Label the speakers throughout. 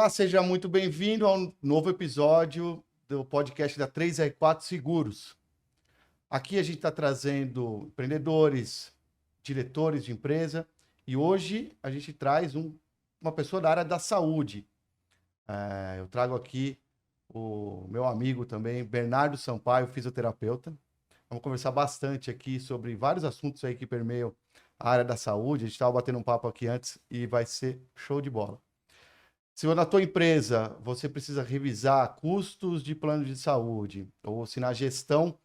Speaker 1: Olá, seja muito bem-vindo a um novo episódio do podcast da 3R4 Seguros. Aqui a gente está trazendo empreendedores, diretores de empresa e hoje a gente traz uma pessoa da área da saúde. Eu trago aqui o meu amigo também, Bernardo Sampaio, fisioterapeuta. Vamos conversar bastante aqui sobre vários assuntos aí que permeiam a área da saúde. A gente estava batendo um papo aqui antes e vai ser show de bola. Se na tua empresa você precisa revisar custos de plano de saúde, ou se na gestão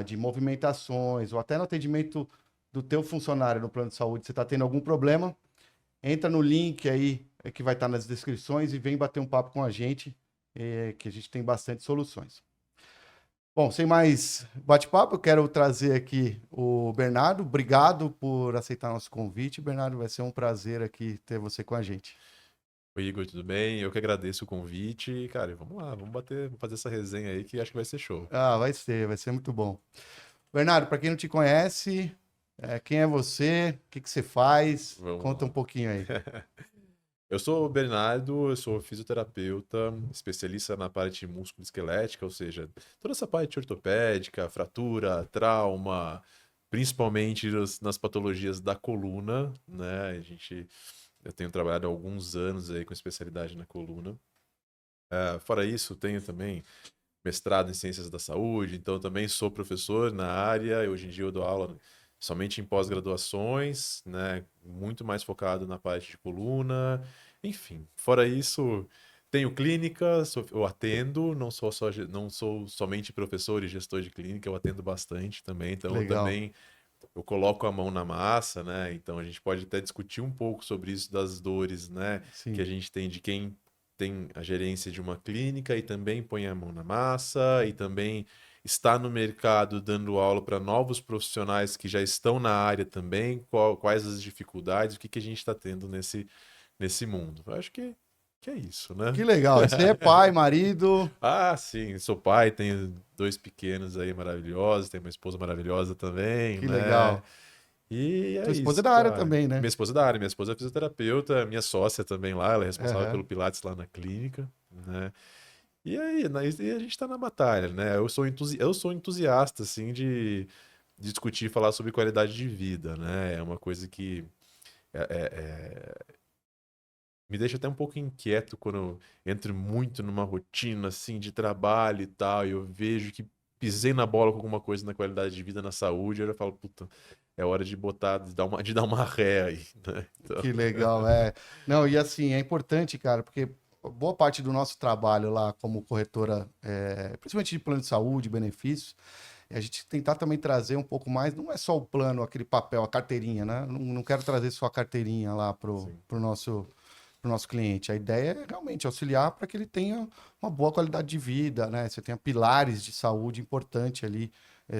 Speaker 1: de movimentações, ou até no atendimento do teu funcionário no plano de saúde, você está tendo algum problema, entra no link aí que vai estar nas descrições e vem bater um papo com a gente, que a gente tem bastante soluções. Bom, sem mais bate-papo, eu quero trazer aqui o Bernardo. Obrigado por aceitar nosso convite, Bernardo. Vai ser um prazer aqui ter você com a gente.
Speaker 2: Oi, Igor, tudo bem? Eu que agradeço o convite. E, cara, vamos lá, vamos fazer essa resenha aí que acho que vai ser show.
Speaker 1: Vai ser muito bom. Bernardo, para quem não te conhece, quem é você? O que você faz?
Speaker 2: Vamos
Speaker 1: Conta um
Speaker 2: lá.
Speaker 1: pouquinho aí.
Speaker 2: Eu sou o Bernardo, eu sou fisioterapeuta, especialista na parte músculo-esquelética, ou seja, toda essa parte ortopédica, fratura, trauma, principalmente nas patologias da coluna, né? Eu tenho trabalhado há alguns anos aí com especialidade na coluna. Fora isso, tenho também mestrado em Ciências da Saúde, então também sou professor na área, e hoje em dia eu dou aula somente em pós-graduações, né, muito mais focado na parte de coluna, enfim. Fora isso, tenho clínica, eu atendo, não sou somente professor e gestor de clínica, eu atendo bastante também, então
Speaker 1: Legal.
Speaker 2: eu coloco a mão na massa, né? Então a gente pode até discutir um pouco sobre isso das dores, né, que
Speaker 1: Sim.
Speaker 2: a gente tem de quem tem a gerência de uma clínica e também põe a mão na massa e também está no mercado dando aula para novos profissionais que já estão na área também, quais as dificuldades, o que que a gente está tendo nesse mundo. Eu acho que é isso, né?
Speaker 1: Que legal. Você é pai, marido.
Speaker 2: Ah, sim, sou pai, tenho dois pequenos aí maravilhosos, tenho uma esposa maravilhosa também,
Speaker 1: Que
Speaker 2: né?
Speaker 1: legal.
Speaker 2: E é
Speaker 1: Tua esposa é
Speaker 2: isso,
Speaker 1: da área
Speaker 2: cara.
Speaker 1: também, né?
Speaker 2: Minha esposa é da área, minha esposa é fisioterapeuta, minha sócia também lá, ela é responsável
Speaker 1: Aham.
Speaker 2: pelo Pilates lá na clínica, né? E aí, e a gente tá na batalha, né? Eu sou entusiasta, assim, de discutir e falar sobre qualidade de vida, né? É uma coisa que é- é- é- me deixa até um pouco inquieto quando eu entro muito numa rotina, assim, de trabalho e tal, e eu vejo que pisei na bola com alguma coisa na qualidade de vida, na saúde, aí eu falo, puta, é hora de de dar uma ré aí, né? Então,
Speaker 1: Que legal, é. Não, e assim, é importante, cara, porque boa parte do nosso trabalho lá como corretora, principalmente de plano de saúde, benefícios, é a gente tentar também trazer um pouco mais, não é só o plano, aquele papel, a carteirinha, né? Não quero trazer só a carteirinha lá
Speaker 2: sim.
Speaker 1: pro nosso cliente. A ideia é realmente auxiliar para que ele tenha uma boa qualidade de vida, né? Você tenha pilares de saúde importante ali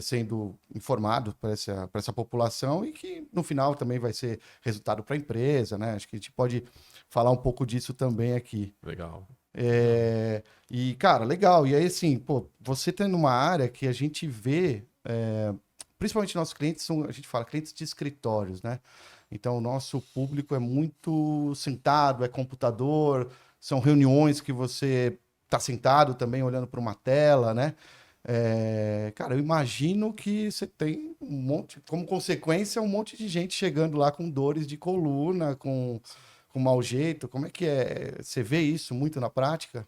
Speaker 1: sendo informado para essa população e que no final também vai ser resultado para a empresa, né? Acho que a gente pode falar um pouco disso também aqui.
Speaker 2: Legal. Legal.
Speaker 1: E, cara, legal. E aí, assim, pô, você tem numa área que a gente vê, principalmente nossos clientes são, a gente fala, clientes de escritórios, né? Então, o nosso público é muito sentado, é computador, são reuniões que você está sentado também olhando para uma tela, né? Cara, eu imagino que você tem um monte, como consequência, um monte de gente chegando lá com dores de coluna, com mau jeito. Como é que é? Você vê isso muito na prática?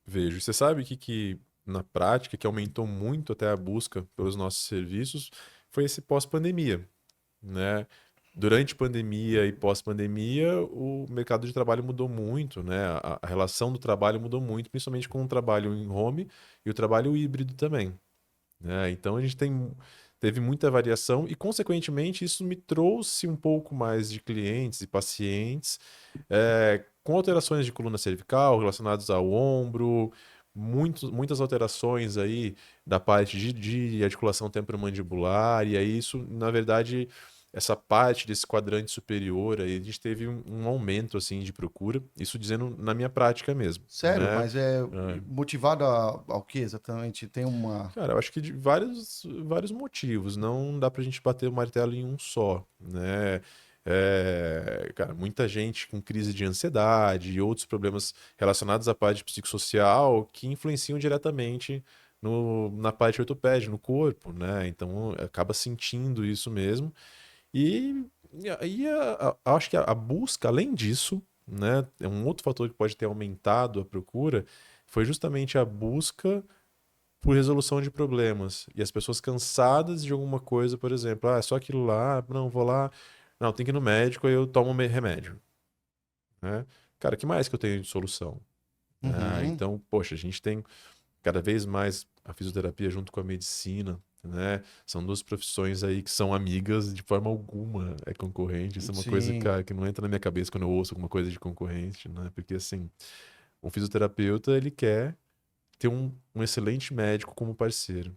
Speaker 2: Vejo. Você sabe que na prática, que aumentou muito até a busca pelos nossos serviços, foi esse pós-pandemia, né? Durante pandemia e pós-pandemia, o mercado de trabalho mudou muito, né? A relação do trabalho mudou muito, principalmente com o trabalho em home e o trabalho híbrido também, né? Então teve muita variação e, consequentemente, isso me trouxe um pouco mais de clientes e pacientes com alterações de coluna cervical relacionadas ao ombro, muitas alterações aí da parte de articulação temporomandibular, e aí isso, na verdade, essa parte desse quadrante superior aí, a gente teve um aumento assim de procura, isso dizendo na minha prática mesmo,
Speaker 1: Sério,
Speaker 2: né?
Speaker 1: mas é
Speaker 2: É.
Speaker 1: motivado ao que exatamente? Tem uma.
Speaker 2: Cara, eu acho que de vários motivos. Não dá pra gente bater o martelo em um só, né? Cara, muita gente com crise de ansiedade e outros problemas relacionados à parte psicossocial que influenciam diretamente na parte ortopédica, no corpo, né? Então acaba sentindo isso mesmo. E aí acho que a busca, além disso, né, é um outro fator que pode ter aumentado a procura, foi justamente a busca por resolução de problemas. E as pessoas cansadas de alguma coisa, por exemplo, é só aquilo lá, não, vou lá, não, tem que ir no médico, aí eu tomo remédio, né? Cara, que mais que eu tenho de solução?
Speaker 1: Uhum.
Speaker 2: Então, poxa, a gente tem cada vez mais a fisioterapia junto com a medicina, né? São duas profissões aí que são amigas, de forma alguma é concorrente. Isso é uma coisa,
Speaker 1: Sim.
Speaker 2: cara, que não entra na minha cabeça quando eu ouço alguma coisa de concorrente, né? Porque, assim, um fisioterapeuta, ele quer ter um excelente médico como parceiro.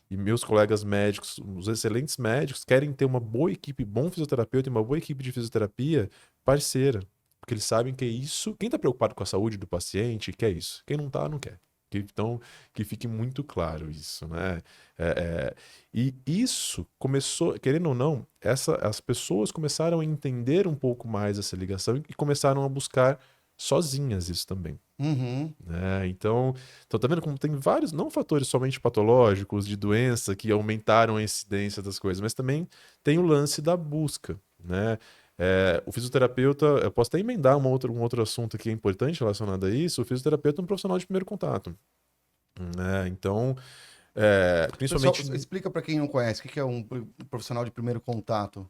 Speaker 2: E meus colegas médicos, os excelentes médicos, querem ter uma boa equipe, bom fisioterapeuta e uma boa equipe de fisioterapia parceira. Porque eles sabem que é isso. Quem está preocupado com a saúde do paciente quer isso. Quem não está, não quer. Então, que fique muito claro isso, né? E isso começou, querendo ou não, as pessoas começaram a entender um pouco mais essa ligação e começaram a buscar sozinhas isso também.
Speaker 1: Uhum.
Speaker 2: Né? Então, tá vendo como tem vários, não fatores somente patológicos, de doença, que aumentaram a incidência das coisas, mas também tem o lance da busca, né? O fisioterapeuta, eu posso até emendar um outro assunto que é importante relacionado a isso, o fisioterapeuta é um profissional de primeiro contato, né? Então,
Speaker 1: Pessoal,
Speaker 2: principalmente
Speaker 1: explica para quem não conhece, o que é um profissional de primeiro contato?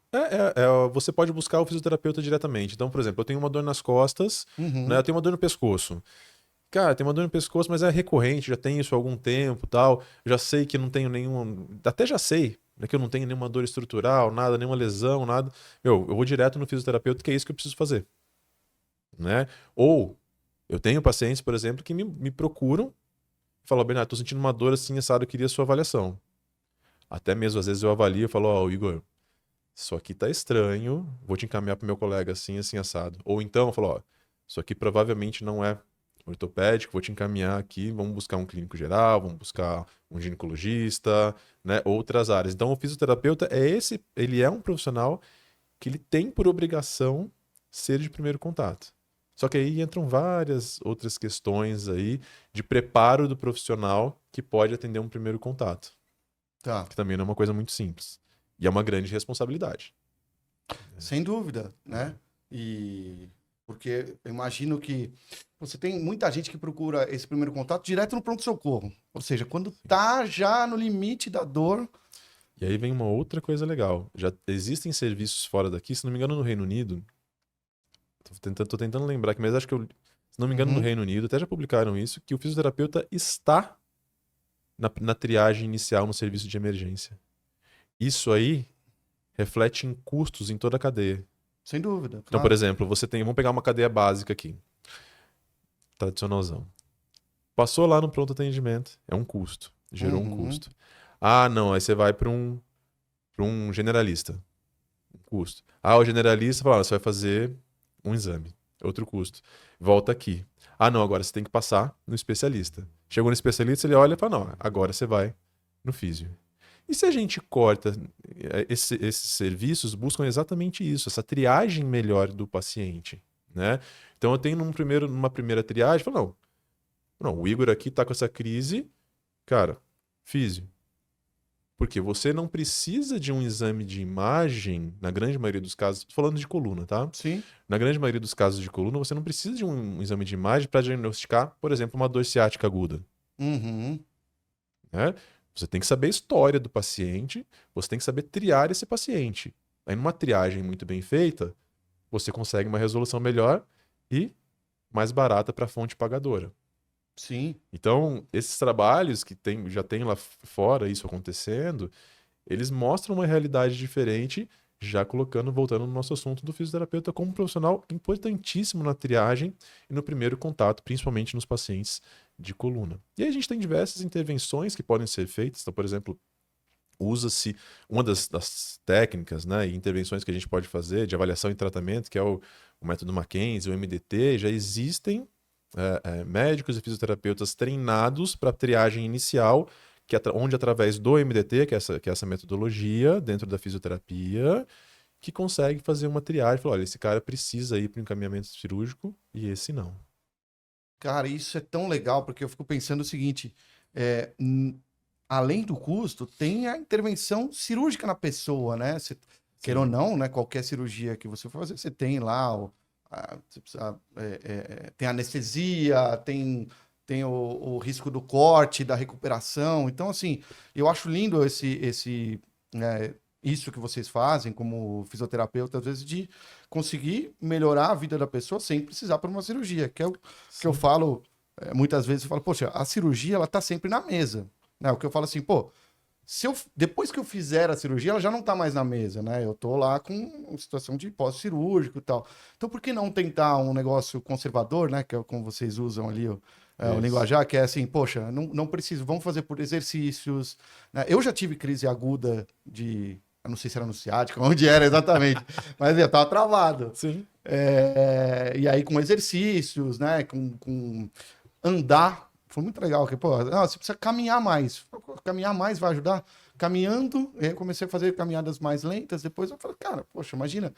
Speaker 2: você pode buscar o fisioterapeuta diretamente. Então, por exemplo, eu tenho uma dor nas costas, né? Eu
Speaker 1: Uhum.
Speaker 2: tenho uma dor no pescoço. Cara, tem uma dor no pescoço, mas é recorrente, já tenho isso há algum tempo, tal. Eu já sei que não tenho nenhum, até já sei, né, que eu não tenho nenhuma dor estrutural, nada, nenhuma lesão, nada. Eu vou direto no fisioterapeuta, que é isso que eu preciso fazer, né? Ou eu tenho pacientes, por exemplo, que me procuram e falam, Bernardo, tô sentindo uma dor assim, assado, eu queria a sua avaliação. Até mesmo às vezes eu avalio e falo, ó, Igor, isso aqui tá estranho, vou te encaminhar pro meu colega assim, assim, assado. Ou então eu falo, ó, isso aqui provavelmente não é ortopédico, vou te encaminhar aqui, vamos buscar um clínico geral, vamos buscar um ginecologista, né, outras áreas. Então o fisioterapeuta ele é um profissional que ele tem por obrigação ser de primeiro contato. Só que aí entram várias outras questões aí de preparo do profissional que pode atender um primeiro contato,
Speaker 1: Tá.
Speaker 2: que também não é uma coisa muito simples. E é uma grande responsabilidade.
Speaker 1: Sem dúvida, né? E porque eu imagino que você tem muita gente que procura esse primeiro contato direto no pronto-socorro. Ou seja, quando tá já no limite da dor.
Speaker 2: E aí vem uma outra coisa legal. Já existem serviços fora daqui, se não me engano, no Reino Unido. Tô tentando lembrar aqui, mas acho que se não me engano, no
Speaker 1: Uhum.
Speaker 2: Reino Unido, até já publicaram isso, que o fisioterapeuta está na triagem inicial no serviço de emergência. Isso aí reflete em custos em toda a cadeia.
Speaker 1: Sem dúvida,
Speaker 2: Então, por
Speaker 1: claro.
Speaker 2: exemplo, vamos pegar uma cadeia básica aqui, tradicionalzão. Passou lá no pronto atendimento, é um custo, gerou um
Speaker 1: Uhum.
Speaker 2: custo. Ah, não, aí você vai para um generalista, um custo. Ah, o generalista fala, você vai fazer um exame, outro custo. Volta aqui. Ah, não, agora você tem que passar no especialista. Chegou no especialista, ele olha e fala, não, agora você vai no físio. E se a gente corta, esses serviços buscam exatamente isso, essa triagem melhor do paciente, né? Então eu tenho numa primeira triagem, falo, não, o Igor aqui tá com essa crise, cara, físio. Porque você não precisa de um exame de imagem, na grande maioria dos casos, tô falando de coluna, tá?
Speaker 1: Sim.
Speaker 2: Na grande maioria dos casos de coluna, você não precisa de um exame de imagem para diagnosticar, por exemplo, uma dor ciática aguda,
Speaker 1: Uhum.
Speaker 2: né? Você tem que saber a história do paciente, você tem que saber triar esse paciente. Aí, numa triagem muito bem feita, você consegue uma resolução melhor e mais barata para a fonte pagadora.
Speaker 1: Sim.
Speaker 2: Então, esses trabalhos que já tem lá fora isso acontecendo, eles mostram uma realidade diferente, já voltando no nosso assunto do fisioterapeuta como um profissional importantíssimo na triagem e no primeiro contato, principalmente nos pacientes de coluna. E aí a gente tem diversas intervenções que podem ser feitas. Então, por exemplo, usa-se uma das técnicas, né, e intervenções que a gente pode fazer de avaliação e tratamento, que é o método Mackenzie, o MDT. Já existem médicos e fisioterapeutas treinados para triagem inicial, onde através do MDT, que é essa metodologia dentro da fisioterapia, que consegue fazer uma triagem. Fala, olha, esse cara precisa ir para o encaminhamento cirúrgico e esse não.
Speaker 1: Cara, isso é tão legal, porque eu fico pensando o seguinte, além do custo, tem a intervenção cirúrgica na pessoa, né? Queira ou
Speaker 2: Sim.
Speaker 1: não, né? Qualquer cirurgia que você for fazer, você tem lá, você precisa, tem anestesia, tem o risco do corte, da recuperação. Então, assim, eu acho lindo isso que vocês fazem como fisioterapeuta, às vezes, de conseguir melhorar a vida da pessoa sem precisar por uma cirurgia, que é o que eu
Speaker 2: Sim.
Speaker 1: falo, muitas vezes eu falo, poxa, a cirurgia, ela tá sempre na mesa, né? O que eu falo assim, pô, depois que eu fizer a cirurgia, ela já não tá mais na mesa, né? Eu tô lá com uma situação de pós-cirúrgico e tal. Então, por que não tentar um negócio conservador, né? Que é como vocês usam ali o
Speaker 2: Isso.
Speaker 1: linguajar, que é assim, poxa, não preciso, vamos fazer por exercícios, né? Eu já tive crise aguda eu não sei se era no ciático, onde era exatamente, mas eu tava travado.
Speaker 2: Sim.
Speaker 1: E aí com exercícios, né? Com andar. Foi muito legal. Que, pô, você precisa caminhar mais. Caminhar mais vai ajudar. Caminhando, eu comecei a fazer caminhadas mais lentas. Depois eu falei, cara, poxa, imagina.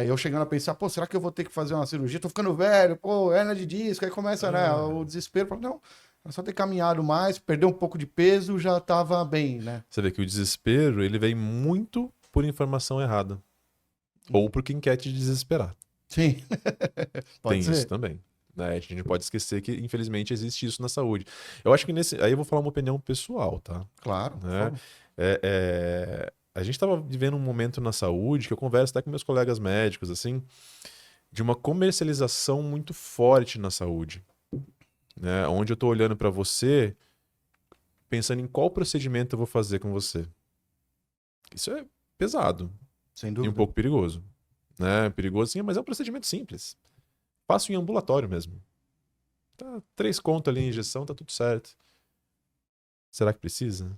Speaker 1: Eu chegando a pensar, pô, será que eu vou ter que fazer uma cirurgia? Tô ficando velho, pô, hérnia de disco. Aí começa, né, o desespero. Falei, não, é só ter caminhado mais, perder um pouco de peso, já tava bem, né?
Speaker 2: Você vê que o desespero, ele vem muito por informação errada. Ou por quem quer te desesperar.
Speaker 1: Sim,
Speaker 2: Tem
Speaker 1: pode
Speaker 2: isso
Speaker 1: ser.
Speaker 2: também. Né? A gente não pode esquecer que, infelizmente, existe isso na saúde. Eu acho que nesse. Aí eu vou falar uma opinião pessoal, tá?
Speaker 1: Claro, por
Speaker 2: Né?
Speaker 1: favor.
Speaker 2: A gente estava vivendo um momento na saúde que eu converso até com meus colegas médicos, assim, de uma comercialização muito forte na saúde. Né? Onde eu estou olhando para você, pensando em qual procedimento eu vou fazer com você. Isso é pesado
Speaker 1: Sem
Speaker 2: e um
Speaker 1: dúvida.
Speaker 2: pouco perigoso. Né? Perigoso sim, mas é um procedimento simples. Faço em ambulatório mesmo. Tá, 3 conto ali em injeção, tá tudo certo. Será que precisa?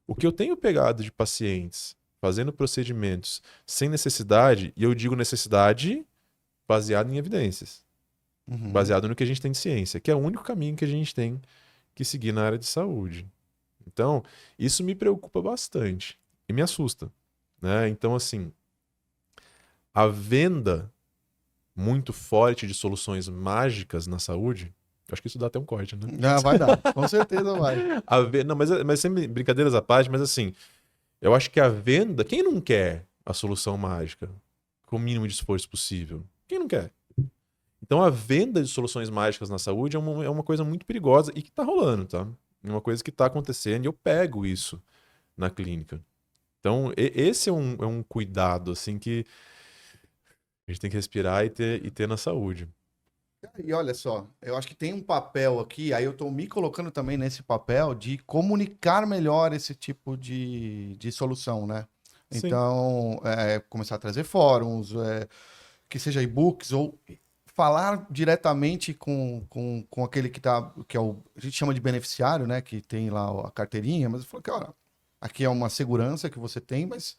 Speaker 2: O que eu tenho pegado de pacientes fazendo procedimentos sem necessidade, e eu digo necessidade baseado em evidências,
Speaker 1: Uhum.
Speaker 2: baseado no que a gente tem de ciência, que é o único caminho que a gente tem que seguir na área de saúde. Então, isso me preocupa bastante e me assusta, né? Então, assim, a venda muito forte de soluções mágicas na saúde, acho que isso dá até um corte, né?
Speaker 1: Ah, vai dar, com certeza vai.
Speaker 2: Não, mas sem brincadeiras à parte, mas assim, eu acho que a venda, quem não quer a solução mágica com o mínimo de esforço possível? Quem não quer? Então a venda de soluções mágicas na saúde é uma coisa muito perigosa e que tá rolando, tá? É uma coisa que tá acontecendo e eu pego isso na clínica. Então, esse é um cuidado, assim, que a gente tem que respirar e ter na saúde.
Speaker 1: E olha só, eu acho que tem um papel aqui, aí eu estou me colocando também nesse papel de comunicar melhor esse tipo de solução, né?
Speaker 2: Sim,
Speaker 1: Então, começar a trazer fóruns, que seja e-books, ou falar diretamente com aquele que é a gente chama de beneficiário, né? Que tem lá a carteirinha, mas eu falo que, olha, aqui é uma segurança que você tem, mas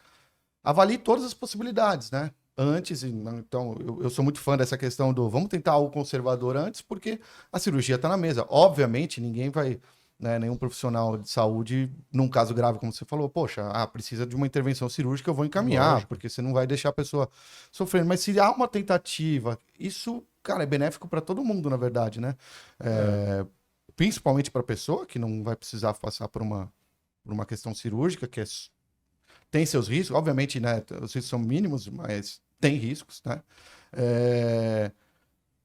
Speaker 1: avalie todas as possibilidades, né? Antes, então, eu sou muito fã dessa questão do vamos tentar algo conservador antes, porque a cirurgia está na mesa. Obviamente, ninguém vai, né, nenhum profissional de saúde, num caso grave, como você falou, poxa, precisa de uma intervenção cirúrgica, eu vou encaminhar,
Speaker 2: lógico.
Speaker 1: porque você não vai deixar a pessoa sofrendo. Mas se há uma tentativa, isso, cara, é benéfico para todo mundo, na verdade, né?
Speaker 2: É,
Speaker 1: Principalmente para a pessoa que não vai precisar passar por uma questão cirúrgica, que tem seus riscos, obviamente, né? Os riscos são mínimos, mas tem riscos, né?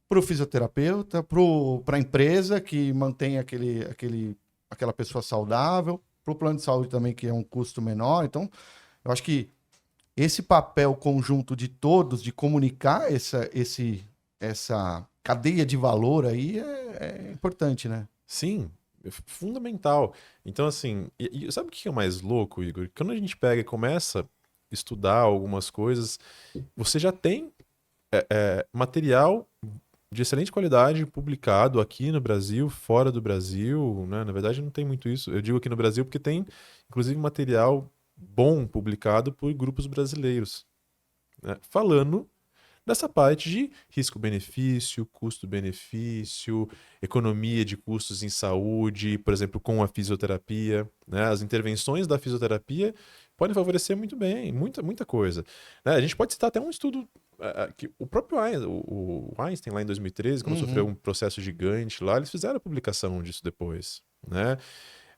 Speaker 1: Para o fisioterapeuta, para a empresa que mantém aquela pessoa saudável, para o plano de saúde também, que é um custo menor. Então, eu acho que esse papel conjunto de todos, de comunicar essa cadeia de valor aí é importante, né?
Speaker 2: sim, é fundamental. Então, assim, e sabe o que é o mais louco, Igor? Quando a gente pega e começa a estudar algumas coisas, você já tem material de excelente qualidade publicado aqui no Brasil, fora do Brasil, né? Na verdade, não tem muito isso. Eu digo aqui no Brasil porque tem, inclusive, material bom publicado por grupos brasileiros, né? Falando dessa parte de risco-benefício, custo-benefício, economia de custos em saúde, por exemplo, com a fisioterapia, né? As intervenções da fisioterapia podem favorecer muito bem, muita coisa. Né? A gente pode citar até um estudo que o próprio Einstein, o Einstein lá em 2013, quando sofreu um processo gigante lá, eles fizeram a publicação disso depois, né?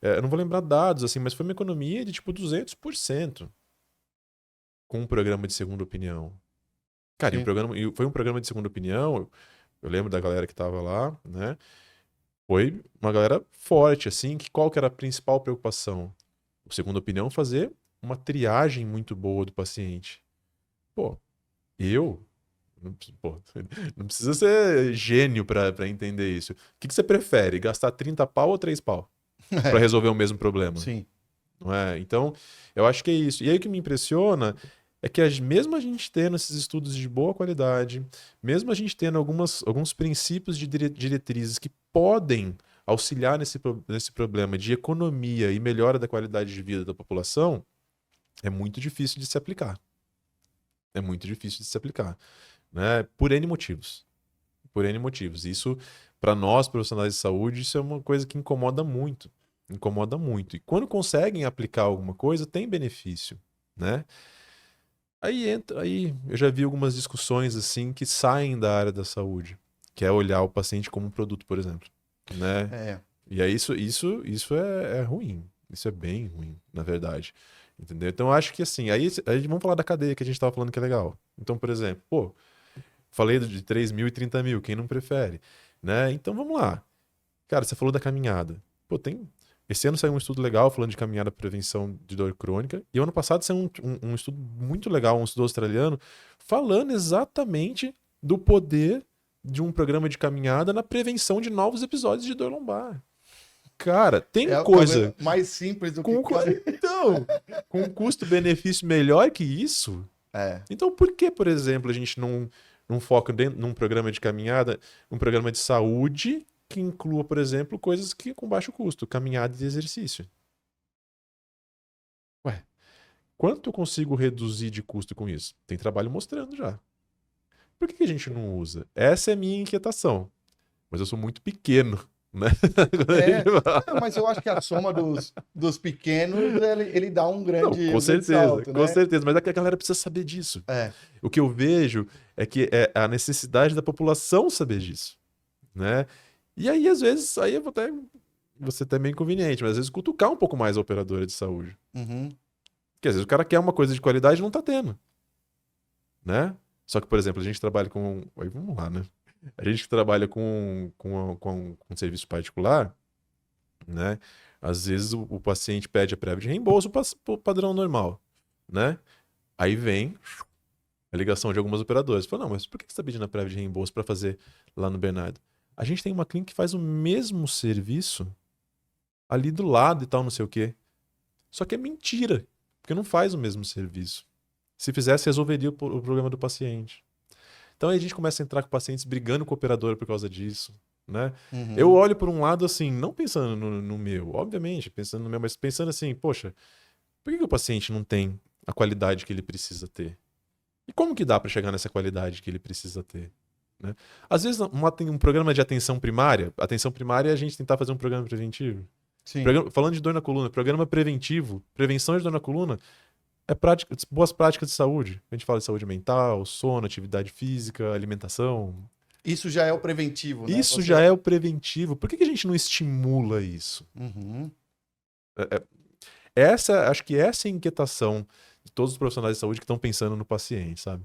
Speaker 2: Eu não vou lembrar dados, assim, mas foi uma economia de tipo 200% com um programa de segunda opinião. Cara,
Speaker 1: Sim.
Speaker 2: e foi um programa de segunda opinião, eu lembro da galera que tava lá, né? Foi uma galera forte, assim, que qual que era a principal preocupação? O segunda opinião, fazer uma triagem muito boa do paciente. Pô, eu... Pô, não precisa ser gênio pra entender isso. O que você prefere? Gastar 30 pau ou 3 pau? Pra
Speaker 1: É,
Speaker 2: resolver o mesmo problema?
Speaker 1: sim.
Speaker 2: Não é? Então, eu acho que é isso. E aí o que me impressiona é que mesmo a gente tendo esses estudos de boa qualidade, mesmo a gente tendo alguns princípios de diretrizes que podem auxiliar nesse problema de economia e melhora da qualidade de vida da população, é muito difícil de se aplicar. É muito difícil de se aplicar, né? Por N motivos. Por N motivos. Isso, para nós, profissionais de saúde, isso é uma coisa que incomoda muito. Incomoda muito. E quando conseguem aplicar alguma coisa, tem benefício, né? Aí eu já vi algumas discussões assim que saem da área da saúde, que é olhar o paciente como um produto, por exemplo, né?
Speaker 1: É.
Speaker 2: E aí isso é ruim. Isso é bem ruim, na verdade. Entendeu? Então eu acho que assim, aí vamos falar da cadeia que a gente estava falando que é legal. Então, por exemplo, pô, falei de 3 mil e 30 mil, quem não prefere, né? Então vamos lá. Cara, você falou da caminhada. Pô, esse ano saiu um estudo legal falando de caminhada para prevenção de dor crônica. E ano passado saiu um estudo muito legal, um estudo australiano, falando exatamente do poder de um programa de caminhada na prevenção de novos episódios de dor lombar. Cara, tem
Speaker 1: É talvez
Speaker 2: coisa
Speaker 1: mais simples do que.
Speaker 2: com, então, com um custo-benefício melhor que isso.
Speaker 1: É.
Speaker 2: Então, por que, por exemplo, a gente não foca num programa de caminhada, um programa de saúde que inclua, por exemplo, coisas que com baixo custo, caminhada e exercício? Ué, quanto eu consigo reduzir de custo com isso? Tem trabalho mostrando já. Por que a gente não usa? Essa é a minha inquietação. Mas eu sou muito pequeno, né? Quando a gente
Speaker 1: É,
Speaker 2: fala.
Speaker 1: mas eu acho que a soma dos pequenos, ele dá
Speaker 2: Não,
Speaker 1: um grande salto,
Speaker 2: com
Speaker 1: né?
Speaker 2: certeza. Mas é que a galera precisa saber disso.
Speaker 1: É.
Speaker 2: O que eu vejo é que é a necessidade da população saber disso, né? E aí, às vezes, aí eu vou ser até meio inconveniente, mas às vezes cutucar um pouco mais a operadora de saúde.
Speaker 1: Uhum.
Speaker 2: Porque às vezes o cara quer uma coisa de qualidade e não tá tendo, né? Só que, por exemplo, a gente trabalha com... Aí vamos lá, né? A gente que trabalha com serviço particular, né? Às vezes o paciente pede a prévia de reembolso pro padrão normal, né? Aí vem a ligação de algumas operadoras. Fala, não, mas por que você está pedindo a prévia de reembolso para fazer lá no Bernardo? A gente tem uma clínica que faz o mesmo serviço ali do lado e tal, não sei o quê. Só que é mentira, porque não faz o mesmo serviço. Se fizesse, resolveria o problema do paciente. Então aí a gente começa a entrar com pacientes brigando com o operador por causa disso, né? Eu
Speaker 1: Uhum.
Speaker 2: olho por um lado assim, não pensando no meu, obviamente, pensando no meu, mas pensando assim, poxa, por que o paciente não tem a qualidade que ele precisa ter? E como que dá para chegar nessa qualidade que ele precisa ter? Né? Às vezes tem um programa de atenção primária é a gente tentar fazer um programa preventivo.
Speaker 1: Sim.
Speaker 2: Falando de dor na coluna, programa preventivo, prevenção de dor na coluna, é boas práticas de saúde. A gente fala de saúde mental, sono, atividade física, alimentação.
Speaker 1: Isso já é o preventivo, né?
Speaker 2: Isso já é o preventivo. Por que a gente não estimula isso?
Speaker 1: Uhum.
Speaker 2: É- acho que essa é a inquietação de todos os profissionais de saúde que estão pensando no paciente, sabe?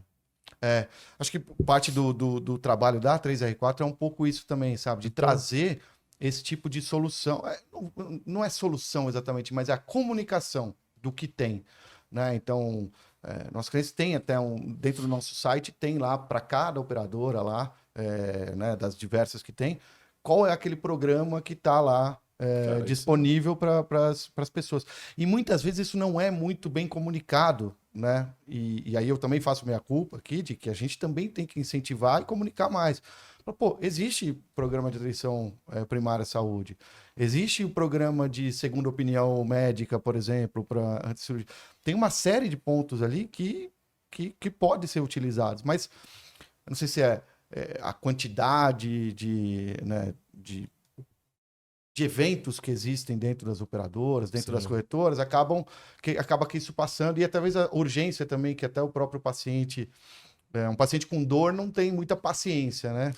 Speaker 1: É, acho que parte do trabalho da 3R4 é um pouco isso também, sabe? De
Speaker 2: Então,
Speaker 1: trazer esse tipo de solução. Não é solução exatamente, mas é a comunicação do que tem, né? Então, nossos clientes têm até dentro do nosso site, tem lá para cada operadora lá, né, das diversas que tem, qual é aquele programa que está lá
Speaker 2: cara,
Speaker 1: disponível para as pessoas. E muitas vezes isso não é muito bem comunicado, né? E aí eu também faço minha culpa aqui de que a gente também tem que incentivar e comunicar mais. Pô, existe programa de atenção primária à saúde, existe o programa de segunda opinião médica, por exemplo, para antes cirurgia. Tem uma série de pontos ali que pode ser utilizados, mas eu não sei se é a quantidade né, de de eventos que existem dentro das operadoras, dentro das
Speaker 2: Sim.
Speaker 1: corretoras, acaba que isso passando, e talvez a urgência também, que até o próprio paciente, um paciente com dor não tem muita paciência, né?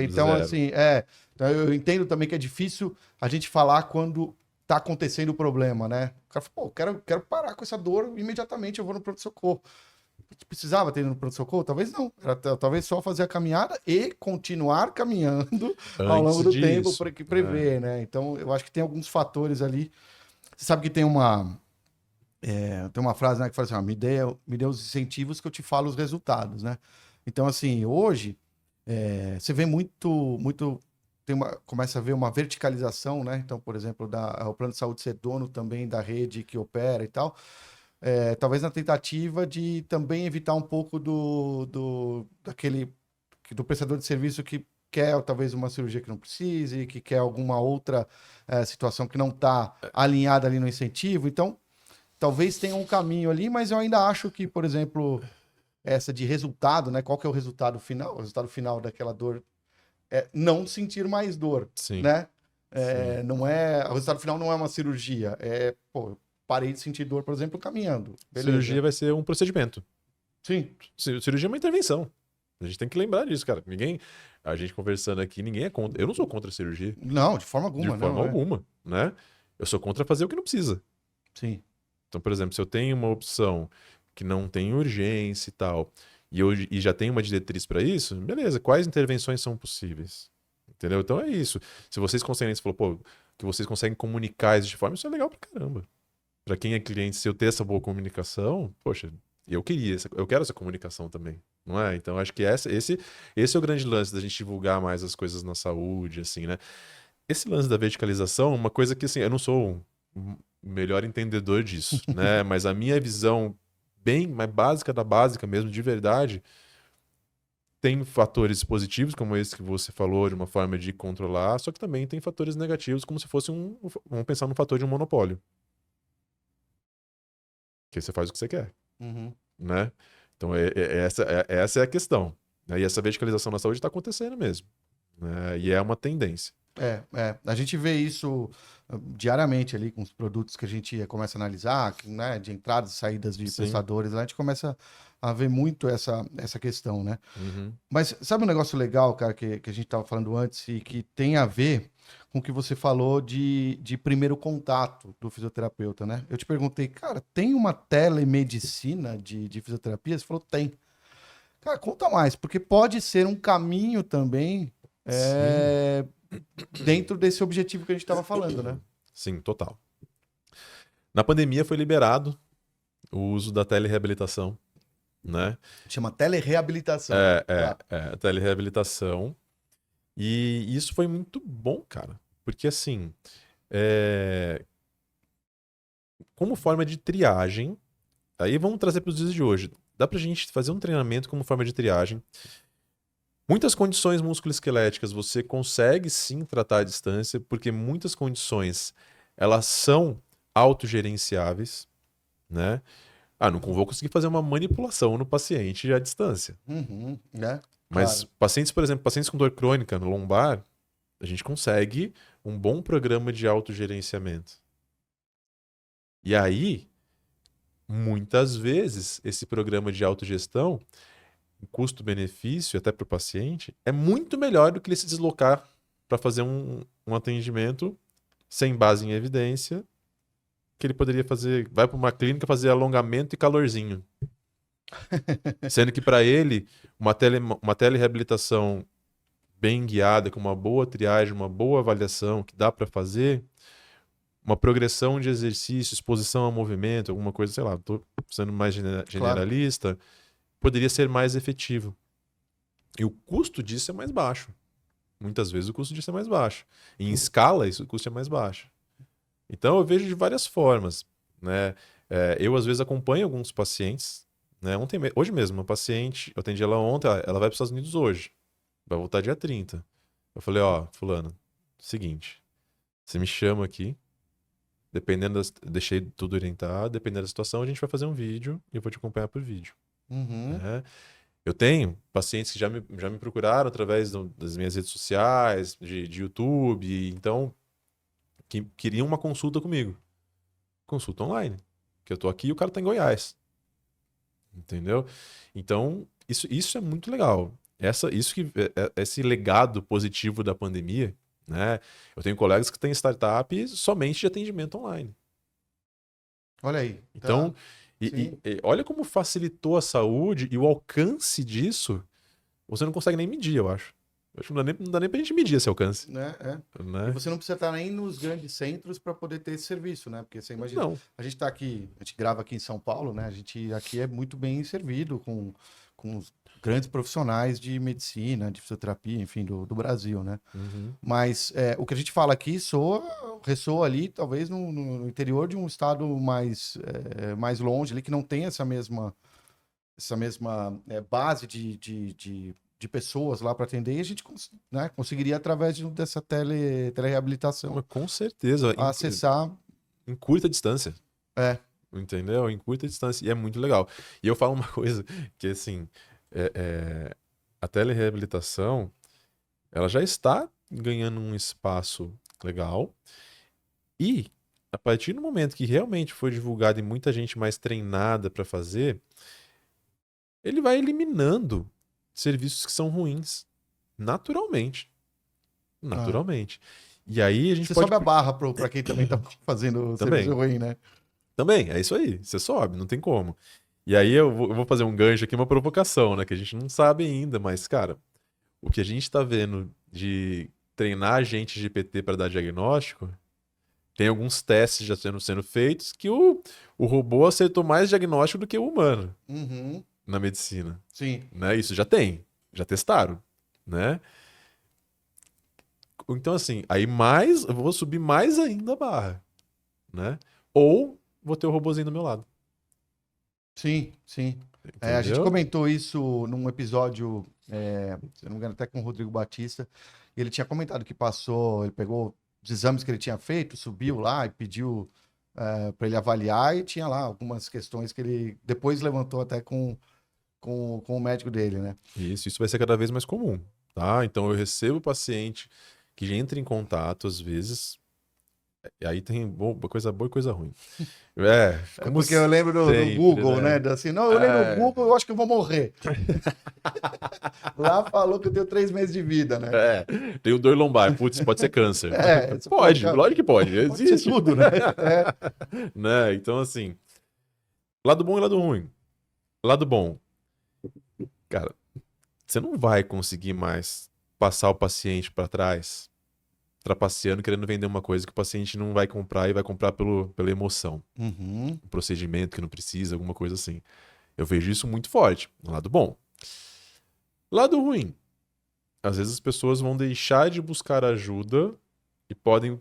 Speaker 1: Então,
Speaker 2: Zero.
Speaker 1: assim, então eu entendo também que é difícil a gente falar quando tá acontecendo o problema, né? O cara fala, pô, quero parar com essa dor, imediatamente eu vou no pronto-socorro. Precisava ter ido no pronto-socorro? Talvez não. Talvez só fazer a caminhada e continuar caminhando ao longo
Speaker 2: Antes
Speaker 1: do tempo
Speaker 2: disso.
Speaker 1: para que prever, né? Então, eu acho que tem alguns fatores ali. Você sabe que tem uma frase, né, que fala assim, ó, me dê os incentivos que eu te falo os resultados, né? Então, assim, hoje, você vê muito, começa a ver uma verticalização, né? Então, por exemplo, o plano de saúde ser dono também da rede que opera e tal. Talvez na tentativa de também evitar um pouco do prestador de serviço que quer talvez uma cirurgia que não precise, que quer alguma outra situação que não está alinhada ali no incentivo. Então, talvez tenha um caminho ali, mas eu ainda acho que, por exemplo, essa de resultado, né? Qual que é o resultado final? O resultado final daquela dor é não sentir mais dor,
Speaker 2: Sim,
Speaker 1: né?
Speaker 2: sim.
Speaker 1: O resultado final não é uma cirurgia. Pô, eu parei de sentir dor, por exemplo, caminhando.
Speaker 2: Cirurgia
Speaker 1: Beleza.
Speaker 2: vai ser um procedimento.
Speaker 1: Sim.
Speaker 2: Cirurgia é uma intervenção. A gente tem que lembrar disso, cara. A gente conversando aqui, ninguém é contra. Eu não sou contra a cirurgia,
Speaker 1: Não, de forma
Speaker 2: de
Speaker 1: alguma,
Speaker 2: forma
Speaker 1: não,
Speaker 2: alguma, né? Eu sou contra fazer o que não precisa.
Speaker 1: Sim.
Speaker 2: Então, por exemplo, se eu tenho uma opção que não tem urgência e tal, e já tem uma diretriz para isso, beleza, quais intervenções são possíveis? Entendeu? Então é isso. Se vocês conseguem, você falou, pô, que vocês conseguem comunicar isso de forma, isso é legal pra caramba. Pra quem é cliente, se eu ter essa boa comunicação, poxa, eu quero essa comunicação também, não é? Então acho que esse é o grande lance da gente divulgar mais as coisas na saúde, assim, né? Esse lance da verticalização, uma coisa que, assim, eu não sou o melhor entendedor disso, né? Mas a minha visão bem mais básica da básica mesmo, de verdade, tem fatores positivos, como esse que você falou, de uma forma de controlar, só que também tem fatores negativos, como se fosse vamos pensar no fator de um monopólio, que você faz o que você quer,
Speaker 1: Uhum.
Speaker 2: né? Então, essa é a questão. Né? E essa verticalização na saúde está acontecendo mesmo, né? E é uma tendência.
Speaker 1: A gente vê isso diariamente ali com os produtos que a gente começa a analisar, né, de entradas e saídas de
Speaker 2: Sim.
Speaker 1: prestadores, lá a gente começa a ver muito essa questão, né?
Speaker 2: Uhum.
Speaker 1: Mas sabe um negócio legal, cara, que a gente estava falando antes e que tem a ver com o que você falou de primeiro contato do fisioterapeuta, né? Eu te perguntei, cara, tem uma telemedicina de fisioterapia? Você falou, tem. Cara, conta mais, porque pode ser um caminho também
Speaker 2: Sim.
Speaker 1: é, dentro desse objetivo que a gente estava falando, né?
Speaker 2: Sim, total. Na pandemia foi liberado o uso da telereabilitação, né?
Speaker 1: Chama telereabilitação. Tá.
Speaker 2: A telereabilitação. E isso foi muito bom, cara. Porque, assim, é, como forma de triagem, aí vamos trazer para os dias de hoje. Dá pra gente fazer um treinamento como forma de triagem. Muitas condições musculoesqueléticas você consegue sim tratar à distância, porque muitas condições elas são autogerenciáveis, né? Ah, não vou conseguir fazer uma manipulação no paciente à distância.
Speaker 1: Uhum, né?
Speaker 2: Mas
Speaker 1: Claro.
Speaker 2: pacientes, por exemplo, pacientes com dor crônica no lombar, a gente consegue um bom programa de autogerenciamento. E aí, muitas vezes, esse programa de autogestão, o custo-benefício até para o paciente, é muito melhor do que ele se deslocar para fazer um atendimento sem base em evidência, que ele poderia fazer, vai para uma clínica fazer alongamento e calorzinho. Sendo que para ele, uma telereabilitação bem guiada, com uma boa triagem, uma boa avaliação que dá para fazer, uma progressão de exercício, exposição ao movimento, alguma coisa, sei lá, estou sendo mais
Speaker 1: Claro.
Speaker 2: generalista, poderia ser mais efetivo. E o custo disso é mais baixo. Muitas vezes o custo disso é mais baixo. Em escala, isso, o custo é mais baixo. Então eu vejo de várias formas, né? Eu às vezes acompanho alguns pacientes, né? Hoje mesmo, uma paciente, eu atendi ela ontem, ela vai para os Estados Unidos hoje, vai voltar dia 30. Eu falei, ó, fulano, seguinte, você me chama aqui, deixei tudo orientado, dependendo da situação, a gente vai fazer um vídeo e eu vou te acompanhar por vídeo.
Speaker 1: Uhum,
Speaker 2: Né? Eu tenho pacientes que já me procuraram através das minhas redes sociais, de YouTube, então que queriam uma consulta comigo. Consulta online. Que eu tô aqui e o cara tá em Goiás. Entendeu? Então, isso é muito legal. Esse legado positivo da pandemia, né? Eu tenho colegas que têm startup somente de atendimento online.
Speaker 1: Olha aí.
Speaker 2: Então,
Speaker 1: Tá.
Speaker 2: olha como facilitou a saúde e o alcance disso, você não consegue nem medir, eu acho. Eu acho que não dá nem pra gente medir esse alcance.
Speaker 1: Né? E
Speaker 2: Né?
Speaker 1: você não precisa estar nem nos grandes centros para poder ter esse serviço, né? Porque você imagina,
Speaker 2: Não.
Speaker 1: a gente tá aqui, a gente grava aqui em São Paulo, né? A gente aqui é muito bem servido com os grandes profissionais de medicina, de fisioterapia, enfim, do Brasil, né?
Speaker 2: Uhum.
Speaker 1: Mas o que a gente fala aqui ressoa ali, talvez no interior de um estado mais longe, ali, que não tem essa mesma base de pessoas lá para atender, e a gente né, conseguiria, através dessa telereabilitação,
Speaker 2: Mas com certeza.
Speaker 1: acessar.
Speaker 2: Em curta distância.
Speaker 1: É.
Speaker 2: Entendeu? Em curta distância. E é muito legal. E eu falo uma coisa que, assim, a telereabilitação, ela já está ganhando um espaço legal. E, a partir do momento que realmente foi divulgado e muita gente mais treinada para fazer, ele vai eliminando serviços que são ruins. Naturalmente. Naturalmente. E aí a gente
Speaker 1: Você
Speaker 2: pode...
Speaker 1: sobe a barra para quem também tá fazendo serviço ruim, né?
Speaker 2: Também, é isso aí. Você sobe, não tem como. E aí eu vou fazer um gancho aqui, uma provocação, né? Que a gente não sabe ainda, mas, cara, o que a gente tá vendo de treinar agente GPT para dar diagnóstico, tem alguns testes já sendo feitos que o robô acertou mais diagnóstico do que o humano na medicina.
Speaker 1: Sim.
Speaker 2: Né? Isso já testaram, né? Então, assim, aí eu vou subir mais ainda a barra, né? Ou vou ter o robozinho do meu lado.
Speaker 1: Sim, sim. A gente comentou isso num episódio, se eu não me engano, até com o Rodrigo Batista. Ele tinha comentado que ele pegou os exames que ele tinha feito, subiu lá e pediu para ele avaliar, e tinha lá algumas questões que ele depois levantou até com o médico dele, né?
Speaker 2: Isso vai ser cada vez mais comum, tá? Então eu recebo paciente que entra em contato às vezes, e aí tem coisa boa e coisa ruim.
Speaker 1: Porque eu lembro do Google, né? Assim, não, eu olhei no Google, eu acho que eu vou morrer. Lá falou que eu tenho 3 meses de vida, né?
Speaker 2: Tem dor lombar, putz, pode ser câncer.
Speaker 1: Pode,
Speaker 2: lógico que pode.
Speaker 1: Pode
Speaker 2: Existe.
Speaker 1: ser tudo, né?
Speaker 2: Né? Então, assim, lado bom e lado ruim. Lado bom, cara, você não vai conseguir mais passar o paciente para trás, trapaceando, querendo vender uma coisa que o paciente não vai comprar e vai comprar pela emoção. Um procedimento que não precisa, alguma coisa assim. Eu vejo isso muito forte. Lado bom. Lado ruim. Às vezes as pessoas vão deixar de buscar ajuda e podem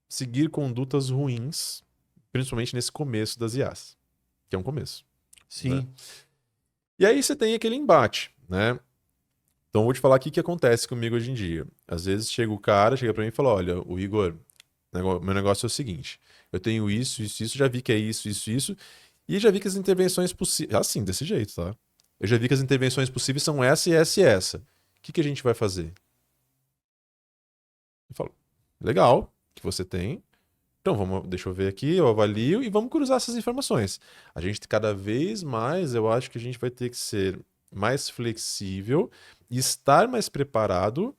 Speaker 2: seguir condutas ruins, principalmente nesse começo das IAs, que é um começo.
Speaker 1: Sim.
Speaker 2: Né? E aí você tem aquele embate, né? Então eu vou te falar aqui o que acontece comigo hoje em dia. Às vezes chega pra mim e fala, olha, o Igor, meu negócio é o seguinte, eu tenho isso, já vi que é isso, e já vi que as intervenções possíveis... Assim, desse jeito, tá? Eu já vi que as intervenções possíveis são essa e essa e essa. O que a gente vai fazer? Eu falo, legal, que você tem. Então, deixa eu ver aqui, eu avalio e vamos cruzar essas informações. A gente, cada vez mais, eu acho que a gente vai ter que ser mais flexível e estar mais preparado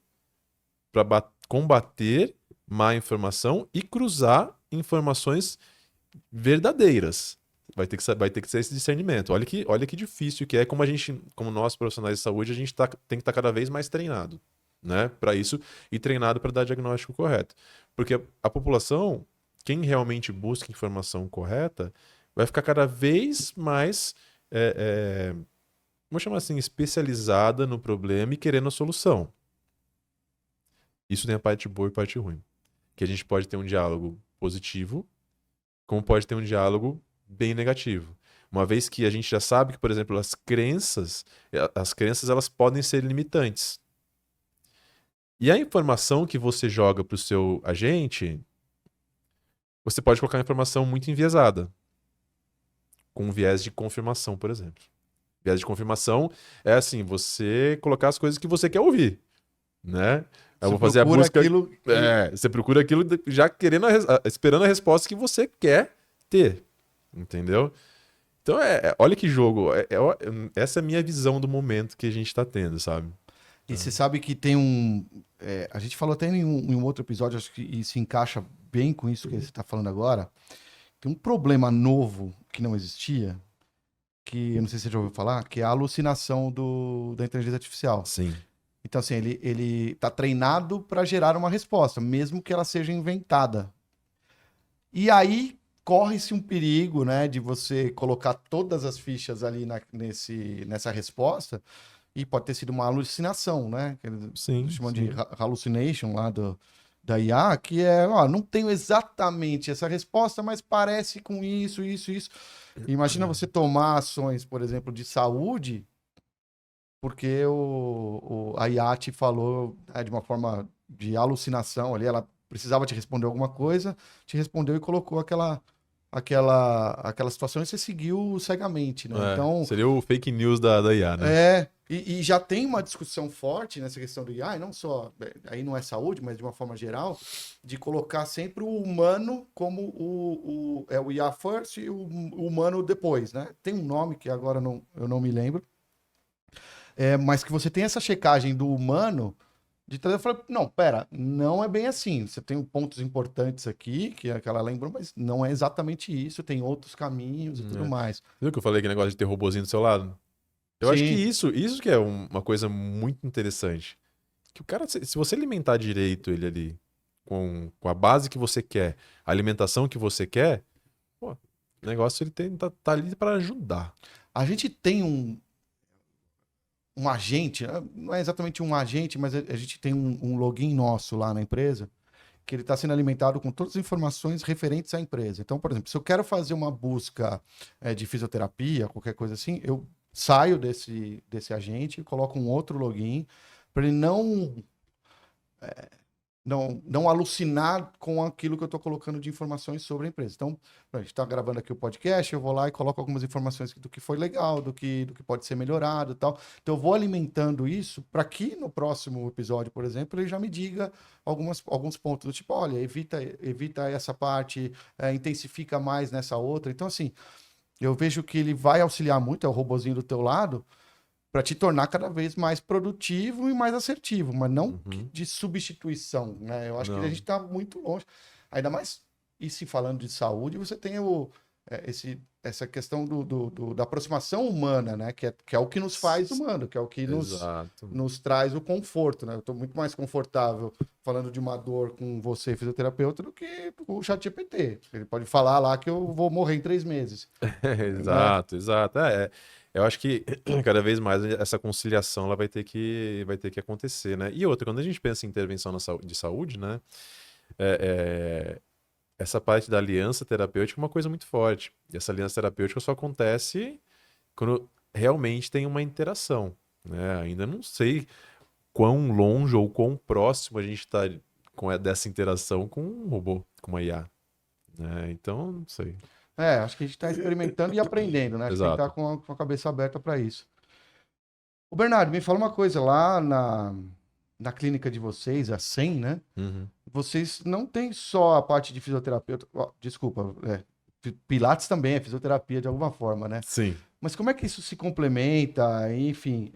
Speaker 2: para combater má informação e cruzar informações verdadeiras. Vai ter que ser esse discernimento. Olha que difícil que é, como nós profissionais de saúde, a gente tem que estar cada vez mais treinado, né, para isso, e treinado para dar diagnóstico correto. Porque a população, quem realmente busca informação correta, vai ficar cada vez mais, vamos chamar assim, especializada no problema e querendo a solução. Isso tem a parte boa e a parte ruim. Que a gente pode ter um diálogo positivo, como pode ter um diálogo bem negativo. Uma vez que a gente já sabe que, por exemplo, as crenças elas podem ser limitantes. E a informação que você joga para o seu agente, você pode colocar informação muito enviesada, com um viés de confirmação, por exemplo. Viés de confirmação é assim, você colocar as coisas que você quer ouvir. né? Eu
Speaker 1: Você
Speaker 2: vou fazer a
Speaker 1: procura
Speaker 2: busca.
Speaker 1: aquilo que-
Speaker 2: Você procura aquilo já querendo esperando a resposta que você quer ter, entendeu? Então, olha que jogo. Essa é a minha visão do momento que a gente tá tendo, sabe?
Speaker 1: E você sabe que tem um. A gente falou até em um outro episódio, acho que e se encaixa bem com isso que você está falando agora. Tem um problema novo que não existia, que eu não sei se você já ouviu falar, que é a alucinação da inteligência artificial.
Speaker 2: Sim.
Speaker 1: Então, assim, ele está treinado para gerar uma resposta, mesmo que ela seja inventada. E aí corre-se um perigo, né, de você colocar todas as fichas ali nessa resposta. E pode ter sido uma alucinação, né? Que eles
Speaker 2: Sim,
Speaker 1: chamam
Speaker 2: sim.
Speaker 1: de hallucination lá da IA, que é, ó, não tenho exatamente essa resposta, mas parece com isso, isso, isso. Imagina você tomar ações, por exemplo, de saúde, porque a IA te falou, de uma forma de alucinação ali, ela precisava te responder alguma coisa, te respondeu e colocou aquela situação e você seguiu cegamente, né? Então,
Speaker 2: Seria o fake news da IA, né?
Speaker 1: e já tem uma discussão forte nessa questão do IA, e não só, aí não é saúde, mas de uma forma geral, de colocar sempre o humano como o IA first e o humano depois, né? Tem um nome que agora eu não me lembro, mas que você tem essa checagem do humano, de trazer, eu falei, não, pera, não é bem assim. Você tem pontos importantes aqui, que ela lembrou, mas não é exatamente isso, tem outros caminhos e tudo mais.
Speaker 2: Viu que eu falei que negócio de ter robozinho do seu lado? Eu acho que
Speaker 1: Sim.
Speaker 2: isso que é uma coisa muito interessante. Que o cara, se você alimentar direito ele ali, com a base que você quer, a alimentação que você quer, pô, o negócio ele tá ali para ajudar.
Speaker 1: A gente tem um agente, não é exatamente um agente, mas a gente tem um login nosso lá na empresa, que ele está sendo alimentado com todas as informações referentes à empresa. Então, por exemplo, se eu quero fazer uma busca de fisioterapia, qualquer coisa assim, eu saio desse agente e coloco um outro login para ele não alucinar com aquilo que eu estou colocando de informações sobre a empresa. Então, a gente está gravando aqui o podcast, eu vou lá e coloco algumas informações do que foi legal, do que pode ser melhorado e tal. Então, eu vou alimentando isso para que no próximo episódio, por exemplo, ele já me diga alguns pontos, do tipo, olha, evita essa parte, intensifica mais nessa outra. Então, assim, eu vejo que ele vai auxiliar muito, é o robozinho do teu lado, para te tornar cada vez mais produtivo e mais assertivo, mas não
Speaker 2: Uhum.
Speaker 1: de substituição, né? Eu acho que a
Speaker 2: Não.
Speaker 1: gente está muito longe. Ainda mais, e se falando de saúde, você tem essa questão da aproximação humana, né? Que é o que nos faz humano, que é o que
Speaker 2: Exato.
Speaker 1: nos traz o conforto, né? Eu estou muito mais confortável falando de uma dor com você, fisioterapeuta, do que com o ChatGPT. Ele pode falar lá que eu vou morrer em 3 meses.
Speaker 2: Exato, exato. Eu acho que cada vez mais essa conciliação ela vai ter que acontecer, né? E outra, quando a gente pensa em intervenção de saúde, né? Essa parte da aliança terapêutica é uma coisa muito forte. E essa aliança terapêutica só acontece quando realmente tem uma interação, né? Ainda não sei quão longe ou quão próximo a gente está dessa interação com um robô, com uma IA, né? Então, não sei.
Speaker 1: Acho que a gente está experimentando e aprendendo, né? Acho que tem que estar
Speaker 2: Exato.
Speaker 1: com a cabeça aberta para isso. Ô Bernardo, me fala uma coisa, lá na clínica de vocês, a 100, né?
Speaker 2: Uhum.
Speaker 1: Vocês não têm só a parte de fisioterapeuta, desculpa, Pilates também é fisioterapia de alguma forma, né?
Speaker 2: Sim.
Speaker 1: Mas como é que isso se complementa? Enfim,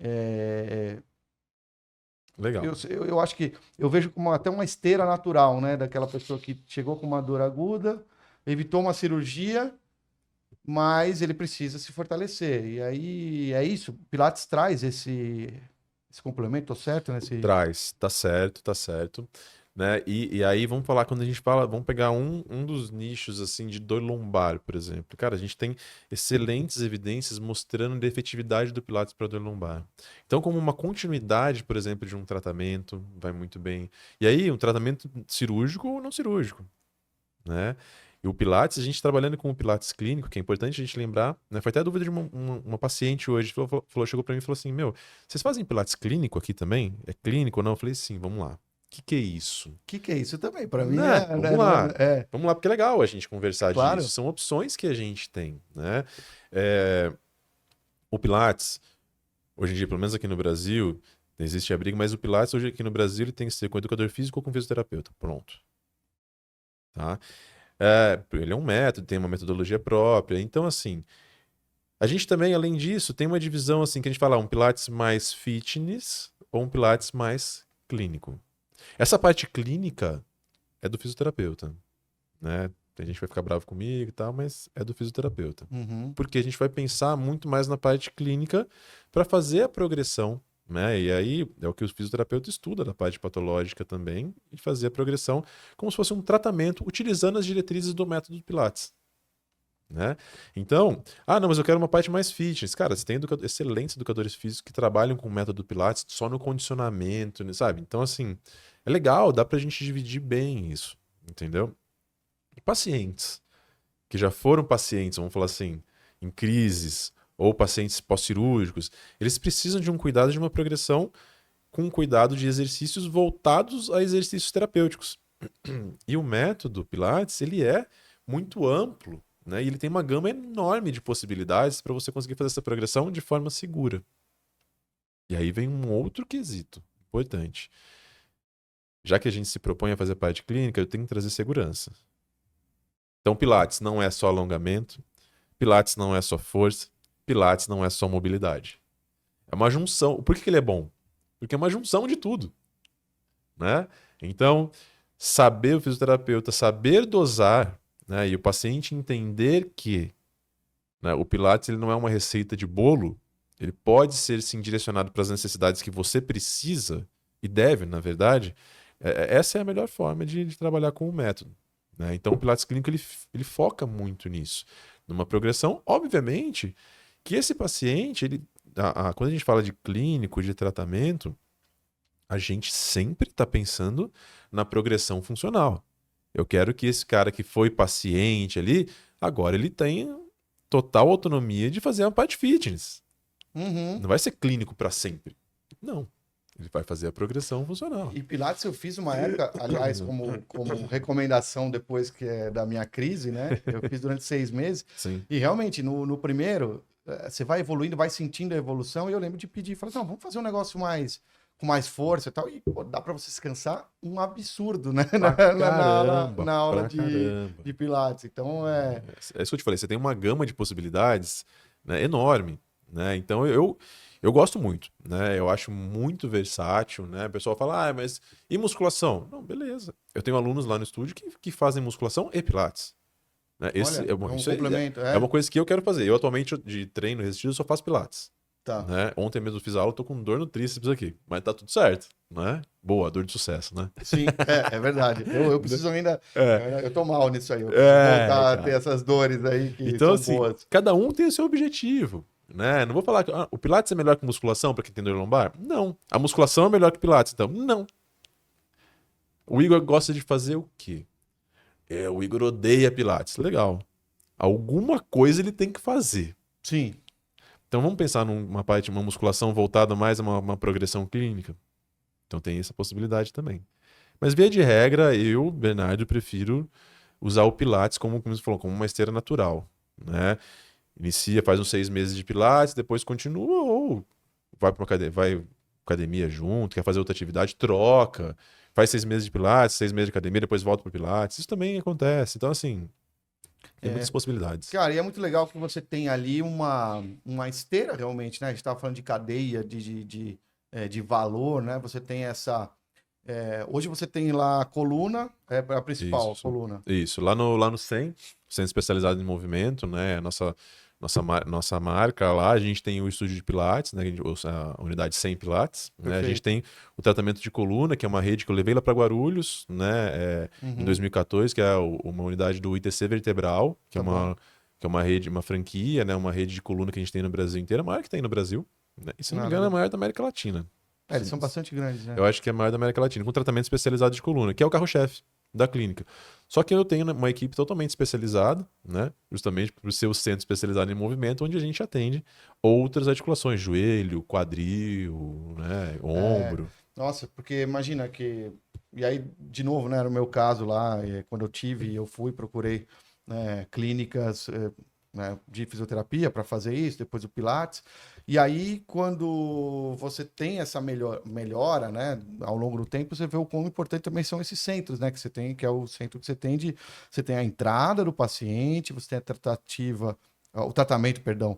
Speaker 2: Legal.
Speaker 1: eu acho que eu vejo como até uma esteira natural, né? Daquela pessoa que chegou com uma dor aguda, evitou uma cirurgia, mas ele precisa se fortalecer. E aí é isso. Pilates traz esse complemento, tô certo?
Speaker 2: Traz, tá certo, né? E aí vamos falar, quando a gente fala, vamos pegar um dos nichos assim de dor lombar, por exemplo. Cara, a gente tem excelentes evidências mostrando a efetividade do Pilates para dor lombar. Então, como uma continuidade, por exemplo, de um tratamento, vai muito bem. E aí, um tratamento cirúrgico ou não cirúrgico, né? E o Pilates, a gente trabalhando com o Pilates clínico, que é importante a gente lembrar, né? Foi até a dúvida de uma paciente hoje, chegou para mim e falou assim, meu, vocês fazem Pilates clínico aqui também? É clínico ou não? Eu falei, sim, vamos lá. O que é isso?
Speaker 1: O que é isso também? Para mim
Speaker 2: Né? Vamos lá.
Speaker 1: é.
Speaker 2: Vamos lá, porque é legal a gente conversar
Speaker 1: Claro.
Speaker 2: disso. São opções que a gente tem, né? O Pilates, hoje em dia, pelo menos aqui no Brasil, Existe a briga, mas o Pilates hoje aqui no Brasil ele tem que ser com educador físico ou com fisioterapeuta. Pronto. Tá? Ele é um método, tem uma metodologia própria. Então, assim, a gente também, além disso, tem uma divisão assim que a gente fala um Pilates mais fitness ou um Pilates mais clínico. Essa parte clínica é do fisioterapeuta, né? A gente vai ficar bravo comigo e tal, mas é do fisioterapeuta.
Speaker 1: Uhum.
Speaker 2: Porque a gente vai pensar muito mais na parte clínica para fazer a progressão, né? E aí é o que o fisioterapeuta estuda da parte patológica também e fazer a progressão como se fosse um tratamento utilizando as diretrizes do método do Pilates. Né? Então, não, mas eu quero uma parte mais fitness. Cara, você tem excelentes educadores físicos que trabalham com o método Pilates só no condicionamento, né, sabe? Então, assim, é legal, dá pra gente dividir bem isso, entendeu? E pacientes que já foram pacientes, vamos falar assim, em crises ou pacientes pós-cirúrgicos, eles precisam de um cuidado, de uma progressão com um cuidado de exercícios voltados a exercícios terapêuticos. E o método Pilates, ele é muito amplo, né? E ele tem uma gama enorme de possibilidades para você conseguir fazer essa progressão de forma segura. E aí vem um outro quesito importante. Já que a gente se propõe a fazer parte clínica, eu tenho que trazer segurança. Então, Pilates não é só alongamento, Pilates não é só força, Pilates não é só mobilidade. É uma junção. Por que ele é bom? Porque é uma junção de tudo, né? Então, saber o fisioterapeuta, saber dosar, né, e o paciente entender que, né, o Pilates ele não é uma receita de bolo, ele pode ser sim direcionado para as necessidades que você precisa e deve, na verdade, essa é a melhor forma de trabalhar com o método. Né? Então, o Pilates clínico ele foca muito nisso, numa progressão, obviamente, que esse paciente, quando a gente fala de clínico, de tratamento, a gente sempre está pensando na progressão funcional. Eu quero que esse cara que foi paciente ali, agora ele tenha total autonomia de fazer a parte fitness.
Speaker 1: Uhum.
Speaker 2: Não vai ser clínico para sempre. Não. Ele vai fazer a progressão funcional.
Speaker 1: E Pilates eu fiz uma época, aliás, como recomendação depois que é da minha crise, né? Eu fiz durante 6 meses.
Speaker 2: Sim.
Speaker 1: E realmente, no primeiro, você vai evoluindo, vai sentindo a evolução. E eu lembro de pedir, falei, não, vamos fazer um negócio com mais força e tal. E pô, dá para você se cansar um absurdo, né? Na aula de Pilates. Então,
Speaker 2: É isso que eu te falei, você tem uma gama de possibilidades, né, enorme. Né? Então, eu gosto muito, né? Eu acho muito versátil, né? O pessoal fala, mas e musculação? Não, beleza. Eu tenho alunos lá no estúdio que fazem musculação e Pilates. Né?
Speaker 1: olha, complemento.
Speaker 2: É uma coisa que eu quero fazer. Eu atualmente, de treino resistido, só faço Pilates.
Speaker 1: Tá.
Speaker 2: Né? Ontem mesmo eu fiz aula, tô com dor no tríceps aqui. Mas tá tudo certo, né? Boa, dor de sucesso, né?
Speaker 1: Sim, é verdade. Eu preciso ainda... Eu tô mal nisso aí. Eu preciso voltar a ter essas dores aí que
Speaker 2: então,
Speaker 1: são boas.
Speaker 2: Cada um tem o seu objetivo. Né? Não vou falar que o Pilates é melhor que musculação para quem tem dor lombar? Não. A musculação é melhor que Pilates, então? Não. O Igor gosta de fazer o quê? O Igor odeia Pilates. Legal. Alguma coisa ele tem que fazer.
Speaker 1: Sim.
Speaker 2: Então vamos pensar numa parte, uma musculação voltada mais a uma progressão clínica. Então tem essa possibilidade também. Mas via de regra, eu, Bernardo, prefiro usar o Pilates como você falou, como uma esteira natural, né? Inicia, faz uns 6 meses de Pilates, depois continua ou vai para academia junto, quer fazer outra atividade, troca. Faz 6 meses de Pilates, 6 meses de academia, depois volta para Pilates. Isso também acontece. Então, assim, tem muitas possibilidades.
Speaker 1: Cara, e é muito legal que você tem ali uma esteira realmente, né? A gente estava falando de cadeia, de valor, né? Você tem essa... hoje você tem lá a coluna, é a principal,
Speaker 2: Isso,
Speaker 1: a coluna.
Speaker 2: Isso, lá no CEM, Centro Especializado em Movimento, né? Nossa marca lá, a gente tem o estúdio de Pilates, né? A unidade 100 Pilates, né? A gente tem o tratamento de coluna, que é uma rede que eu levei lá para Guarulhos, né? Em 2014, que é uma unidade do ITC Vertebral, que é uma rede, uma franquia, né? Uma rede de coluna que a gente tem no Brasil inteiro, a maior que tem no Brasil, né? E se não me engano, é a maior da América Latina.
Speaker 1: Eles são bastante grandes, né?
Speaker 2: Eu acho que é a maior da América Latina, com tratamento especializado de coluna, que é o carro-chefe da clínica. Só que eu tenho uma equipe totalmente especializada, né? Justamente por ser o centro especializado em movimento, onde a gente atende outras articulações, joelho, quadril, né? Ombro.
Speaker 1: Nossa, porque imagina que... E aí, de novo, né? No meu caso lá, quando eu fui, procurei clínicas... né, de fisioterapia para fazer isso, depois o Pilates. E aí, quando você tem essa melhora, né, ao longo do tempo, você vê o quão importante também são esses centros, né, que você tem, que é o centro que você tem você tem a entrada do paciente, você tem a o tratamento, perdão,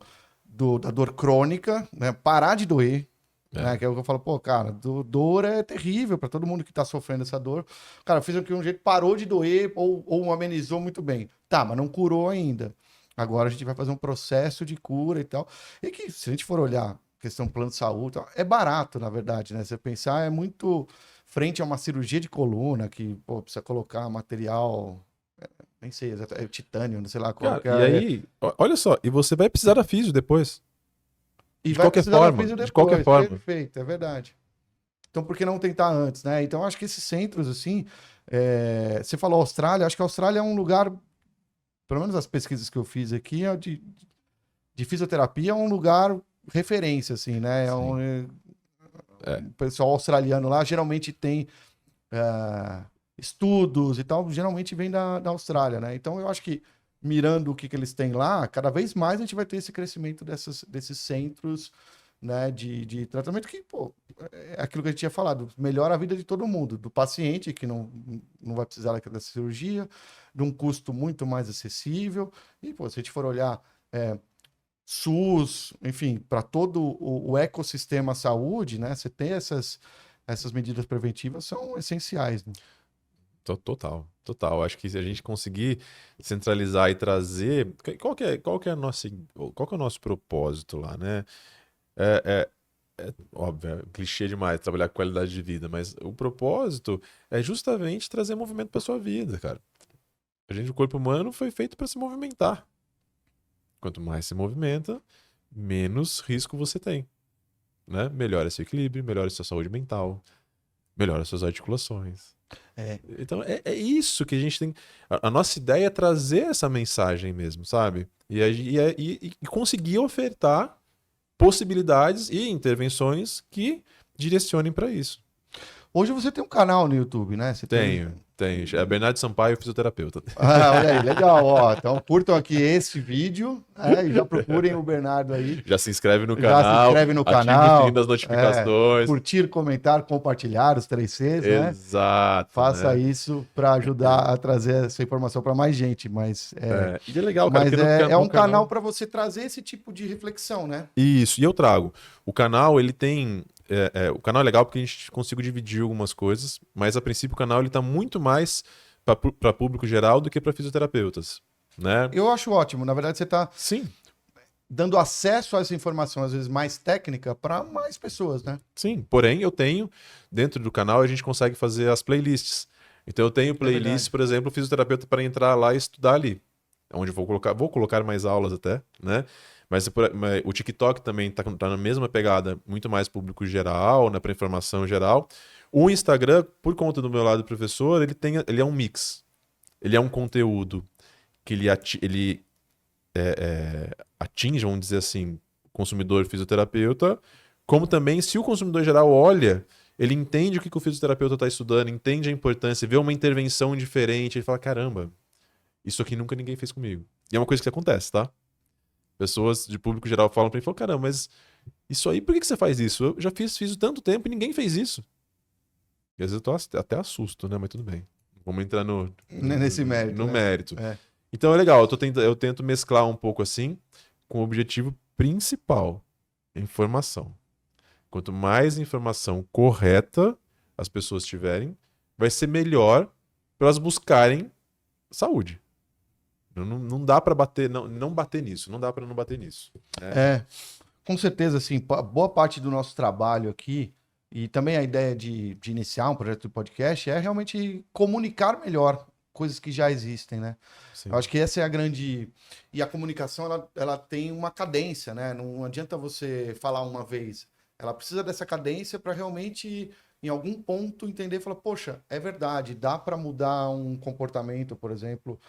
Speaker 1: da dor crônica, né, parar de doer, né, que é o que eu falo, pô, cara, dor é terrível para todo mundo que tá sofrendo essa dor. Cara, fiz aqui um jeito, parou de doer ou amenizou muito bem. Tá, mas não curou ainda. Agora a gente vai fazer um processo de cura e tal. E que, se a gente for olhar questão do plano de saúde, tal, é barato, na verdade, né? Você pensar, é muito frente a uma cirurgia de coluna, que, pô, precisa colocar material, nem sei, é titânio, não sei lá qual
Speaker 2: Cara,
Speaker 1: que
Speaker 2: e
Speaker 1: é.
Speaker 2: aí, olha só, e você vai precisar da físio depois.
Speaker 1: E
Speaker 2: De
Speaker 1: vai
Speaker 2: qualquer
Speaker 1: precisar da
Speaker 2: forma,
Speaker 1: físio
Speaker 2: de qualquer
Speaker 1: depois.
Speaker 2: forma.
Speaker 1: Perfeito, é verdade. Então, por que não tentar antes, né? Então, acho que esses centros, assim, você falou Austrália, acho que a Austrália é um lugar, pelo menos as pesquisas que eu fiz aqui, de fisioterapia, é um lugar referência, assim, né?
Speaker 2: Sim.
Speaker 1: O pessoal australiano lá geralmente tem estudos e tal, geralmente vem da Austrália, né? Então, eu acho que mirando o que eles têm lá, cada vez mais a gente vai ter esse crescimento desses centros, né, de tratamento que, pô, é aquilo que a gente tinha falado, melhora a vida de todo mundo, do paciente que não vai precisar daquela cirurgia, de um custo muito mais acessível, e, pô, se a gente for olhar SUS, enfim, para todo o ecossistema saúde, né, você ter essas medidas preventivas são essenciais, né?
Speaker 2: Total, total. Acho que se a gente conseguir centralizar e trazer. Qual que é qual que é o nosso propósito lá, né? Óbvio, é clichê demais trabalhar com qualidade de vida, mas o propósito é justamente trazer movimento para sua vida, cara. O corpo humano foi feito para se movimentar. Quanto mais se movimenta, menos risco você tem, né? Melhora seu equilíbrio, melhora sua saúde mental, melhora suas articulações.
Speaker 1: É,
Speaker 2: Então é isso que a gente tem. A nossa ideia é trazer essa mensagem mesmo, sabe? E conseguir ofertar possibilidades e intervenções que direcionem para isso.
Speaker 1: hoje você tem um canal no YouTube, né? Você tem.
Speaker 2: Tenho. É Bernardo Sampaio, fisioterapeuta.
Speaker 1: Ah, olha aí, legal, ó. Então curtam aqui esse vídeo, e já procurem o Bernardo aí.
Speaker 2: Já se inscreve no
Speaker 1: Já se
Speaker 2: canal,
Speaker 1: inscreve no
Speaker 2: ative o sininho
Speaker 1: canal,
Speaker 2: das notificações.
Speaker 1: curtir, comentar, compartilhar os 3Cs, né?
Speaker 2: Exato,
Speaker 1: Faça
Speaker 2: né?
Speaker 1: isso para ajudar a trazer essa informação para mais gente,
Speaker 2: E é legal, cara,
Speaker 1: mas
Speaker 2: porque
Speaker 1: é
Speaker 2: no
Speaker 1: um canal
Speaker 2: canal.
Speaker 1: para você trazer esse tipo de reflexão, né?
Speaker 2: Isso, e eu trago. O canal, ele tem. O canal é legal porque a gente consegue dividir algumas coisas, mas a princípio o canal ele tá muito mais para público geral do que para fisioterapeutas, né?
Speaker 1: Eu acho ótimo. Na verdade, você está
Speaker 2: Sim,
Speaker 1: dando acesso a essa informação, às vezes mais técnica, para mais pessoas, né?
Speaker 2: sim. Porém, eu tenho, dentro do canal, a gente consegue fazer as playlists. Então, eu tenho
Speaker 1: É
Speaker 2: playlists,
Speaker 1: verdade.
Speaker 2: por exemplo, fisioterapeuta para entrar lá e estudar ali. Onde eu vou colocar mais aulas até, né? Mas o TikTok também tá na mesma pegada, muito mais público geral, né, para informação geral. O Instagram, por conta do meu lado professor, ele é um mix. Ele é um conteúdo que ele atinge, vamos dizer assim, o consumidor fisioterapeuta, como também, se o consumidor geral olha, ele entende o que o fisioterapeuta está estudando, entende a importância, vê uma intervenção diferente, ele fala, caramba, isso aqui nunca ninguém fez comigo. E é uma coisa que acontece, tá? Pessoas de público geral falam pra mim, caramba, mas isso aí, por que você faz isso? Eu já fiz tanto tempo e ninguém fez isso. E às vezes eu tô até assusto, né? Mas tudo bem. Vamos entrar
Speaker 1: Nesse mérito,
Speaker 2: no
Speaker 1: né?
Speaker 2: mérito.
Speaker 1: É.
Speaker 2: Então é legal, eu tento mesclar um pouco assim, com o objetivo principal, informação. Quanto mais informação correta as pessoas tiverem, vai ser melhor para elas buscarem saúde. Não dá para bater, não bater nisso, não dá para não bater nisso.
Speaker 1: É, com certeza, assim, boa parte do nosso trabalho aqui, e também a ideia de iniciar um projeto de podcast, é realmente comunicar melhor coisas que já existem, né? Eu
Speaker 2: Sim.
Speaker 1: acho que essa é a grande. E a comunicação, ela tem uma cadência, né? Não adianta você falar uma vez. Ela precisa dessa cadência para realmente em algum ponto entender e falar, poxa, é verdade, dá para mudar um comportamento, por exemplo,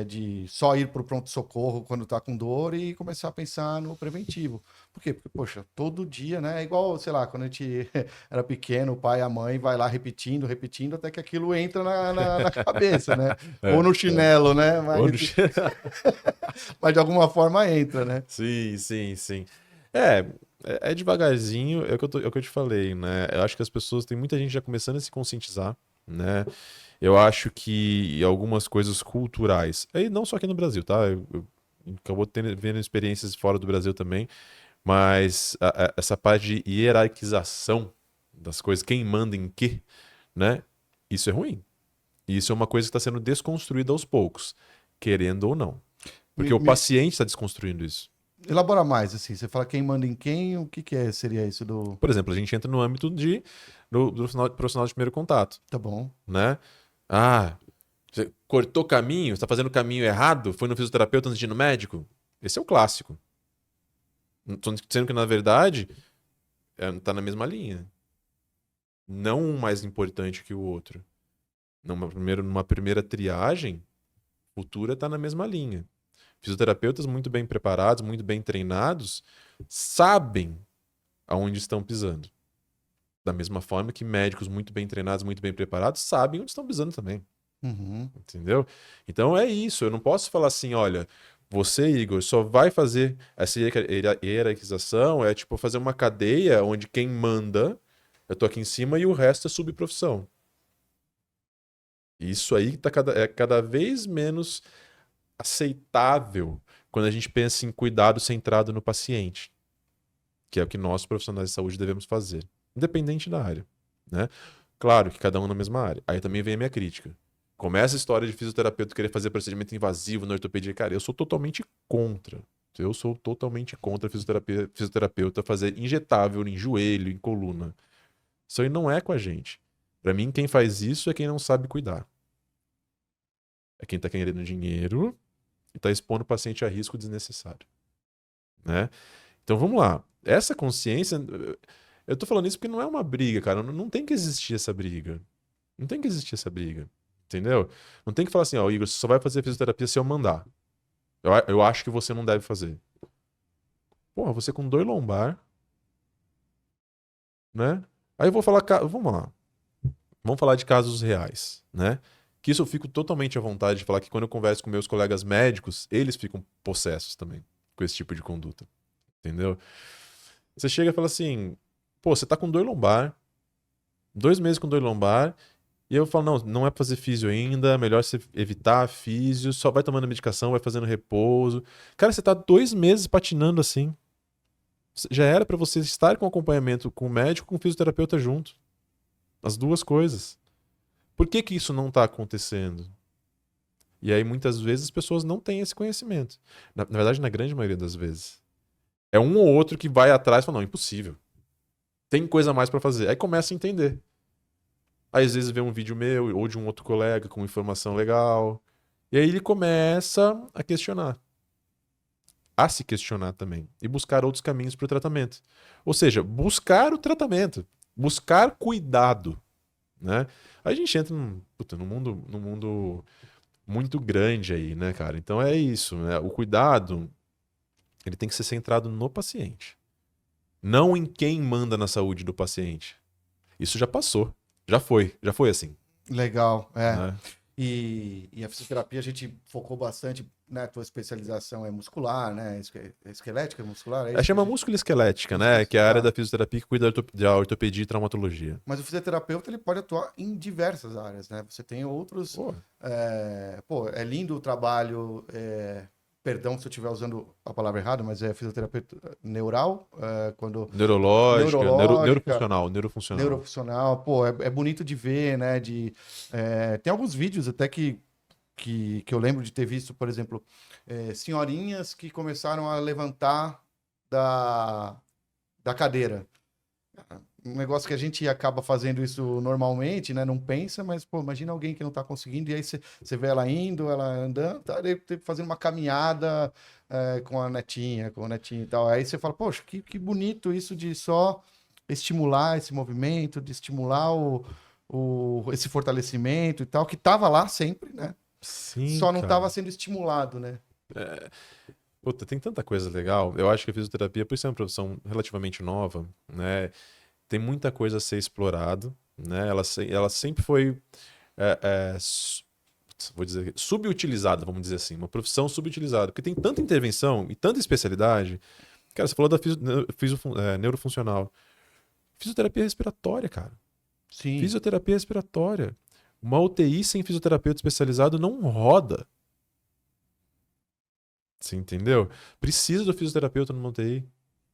Speaker 1: de só ir para o pronto-socorro quando está com dor e começar a pensar no preventivo. Por quê? Porque, poxa, todo dia, né? É igual, sei lá, quando a gente era pequeno, o pai e a mãe vai lá repetindo, repetindo, até que aquilo entra na cabeça, né? Ou no chinelo, né?
Speaker 2: Ou no
Speaker 1: Mas de alguma forma entra, né?
Speaker 2: Sim, sim, sim. É, é devagarzinho, é o que eu te falei, né? Eu acho que as pessoas, tem muita gente já começando a se conscientizar, né? Eu acho que algumas coisas culturais, aí não só aqui no Brasil, tá? Eu acabou vendo experiências fora do Brasil também, mas essa parte de hierarquização das coisas, quem manda em quê, né? Isso é ruim. E isso é uma coisa que está sendo desconstruída aos poucos, querendo ou não.
Speaker 1: Me,
Speaker 2: Porque o
Speaker 1: me
Speaker 2: paciente está desconstruindo isso.
Speaker 1: elabora mais, assim. Você fala quem manda em quem, o que seria isso do.
Speaker 2: Por exemplo, a gente entra no âmbito do profissional de primeiro contato,
Speaker 1: Tá bom.
Speaker 2: né? Ah, você cortou caminho, está fazendo o caminho errado, foi no fisioterapeuta antes de ir no médico. Esse é o clássico. Tô dizendo que, na verdade, tá na mesma linha. Não um mais importante que o outro. Numa primeira triagem, futura está na mesma linha. Fisioterapeutas muito bem preparados, muito bem treinados, sabem aonde estão pisando. Da mesma forma que médicos muito bem treinados, muito bem preparados, sabem onde estão pisando também.
Speaker 1: Uhum.
Speaker 2: Entendeu? Então é isso. Eu não posso falar assim, olha, você, Igor, só vai fazer essa hierarquização, é tipo fazer uma cadeia onde quem manda, eu tô aqui em cima e o resto é subprofissão. Isso aí é cada vez menos aceitável quando a gente pensa em cuidado centrado no paciente, que é o que nós, profissionais de saúde, devemos fazer, independente da área, né? Claro que cada um na mesma área. Aí também vem a minha crítica. Começa a história de fisioterapeuta querer fazer procedimento invasivo na ortopedia. Cara, eu sou totalmente contra. Eu sou totalmente contra fisioterapeuta fazer injetável em joelho, em coluna. Isso aí não é com a gente. Pra mim, quem faz isso é quem não sabe cuidar. É quem tá querendo dinheiro e tá expondo o paciente a risco desnecessário, né? Então vamos lá. Essa consciência, eu tô falando isso porque não é uma briga, cara. Não tem que existir essa briga. Não tem que existir essa briga. Entendeu? Não tem que falar assim, ó, Igor, você só vai fazer fisioterapia se eu mandar. Eu acho que você não deve fazer. Porra, você com dor lombar, né? Aí eu vou falar, vamos lá. Vamos falar de casos reais, né? Que isso eu fico totalmente à vontade de falar que quando eu converso com meus colegas médicos, eles ficam possessos também com esse tipo de conduta. Entendeu? Você chega e fala assim, pô, você tá com dor lombar, 2 meses com dor lombar, e eu falo, não é pra fazer físio ainda, melhor você evitar físio, só vai tomando medicação, vai fazendo repouso. Cara, você tá 2 meses patinando assim. Já era pra você estar com acompanhamento com o médico e com o fisioterapeuta junto. As duas coisas. Por que que isso não tá acontecendo? E aí, muitas vezes, as pessoas não têm esse conhecimento. Na verdade, na grande maioria das vezes. É um ou outro que vai atrás e fala, não, impossível. Tem coisa a mais pra fazer. Aí começa a entender. Aí, às vezes, vê um vídeo meu ou de um outro colega com informação legal. E aí ele começa a questionar. A se questionar também. E buscar outros caminhos para o tratamento. Ou seja, buscar o tratamento. Buscar cuidado. Né? Aí a gente entra num mundo muito grande aí, né, cara? Então é isso, né? O cuidado, ele tem que ser centrado no paciente. Não em quem manda na saúde do paciente. Isso já passou. Já foi assim.
Speaker 1: Legal, é.
Speaker 2: Né?
Speaker 1: E a fisioterapia a gente focou bastante, né? A tua especialização é muscular, né? Esquelética, muscular, é
Speaker 2: É,
Speaker 1: isso que a
Speaker 2: chama
Speaker 1: gente...
Speaker 2: músculo-esquelética, né? Que é a área
Speaker 1: Tá.
Speaker 2: da fisioterapia que cuida da ortopedia e traumatologia.
Speaker 1: Mas o fisioterapeuta ele pode atuar em diversas áreas, né? Você tem outros.
Speaker 2: Pô,
Speaker 1: Pô, é lindo o trabalho. Perdão se eu estiver usando a palavra errada, mas é fisioterapeuta neural, quando
Speaker 2: neurológica,
Speaker 1: neurológica,
Speaker 2: neurofuncional.
Speaker 1: neurofuncional. Pô, é bonito de ver, né? Tem alguns vídeos até que eu lembro de ter visto, por exemplo, senhorinhas que começaram a levantar da cadeira. Um negócio que a gente acaba fazendo isso normalmente, né? Não pensa, mas, pô, imagina alguém que não tá conseguindo, e aí você vê ela indo, ela andando, tá, fazendo uma caminhada com a netinha, com o netinho e tal. Aí você fala, poxa, que bonito isso de só estimular esse movimento, de estimular esse fortalecimento e tal, que estava lá sempre, né?
Speaker 2: Sim,
Speaker 1: Só não
Speaker 2: cara.
Speaker 1: estava sendo estimulado, né?
Speaker 2: Puta, tem tanta coisa legal. Eu acho que a fisioterapia, por ser uma profissão relativamente nova, né? Tem muita coisa a ser explorado, né? Ela sempre foi, é, é, su- vou dizer, subutilizada, vamos dizer assim. Uma profissão subutilizada. Porque tem tanta intervenção e tanta especialidade. Cara, você falou da neurofuncional. Fisioterapia respiratória, cara.
Speaker 1: Sim.
Speaker 2: Fisioterapia respiratória. Uma UTI sem fisioterapeuta especializado não roda. Você entendeu? Precisa do fisioterapeuta numa UTI.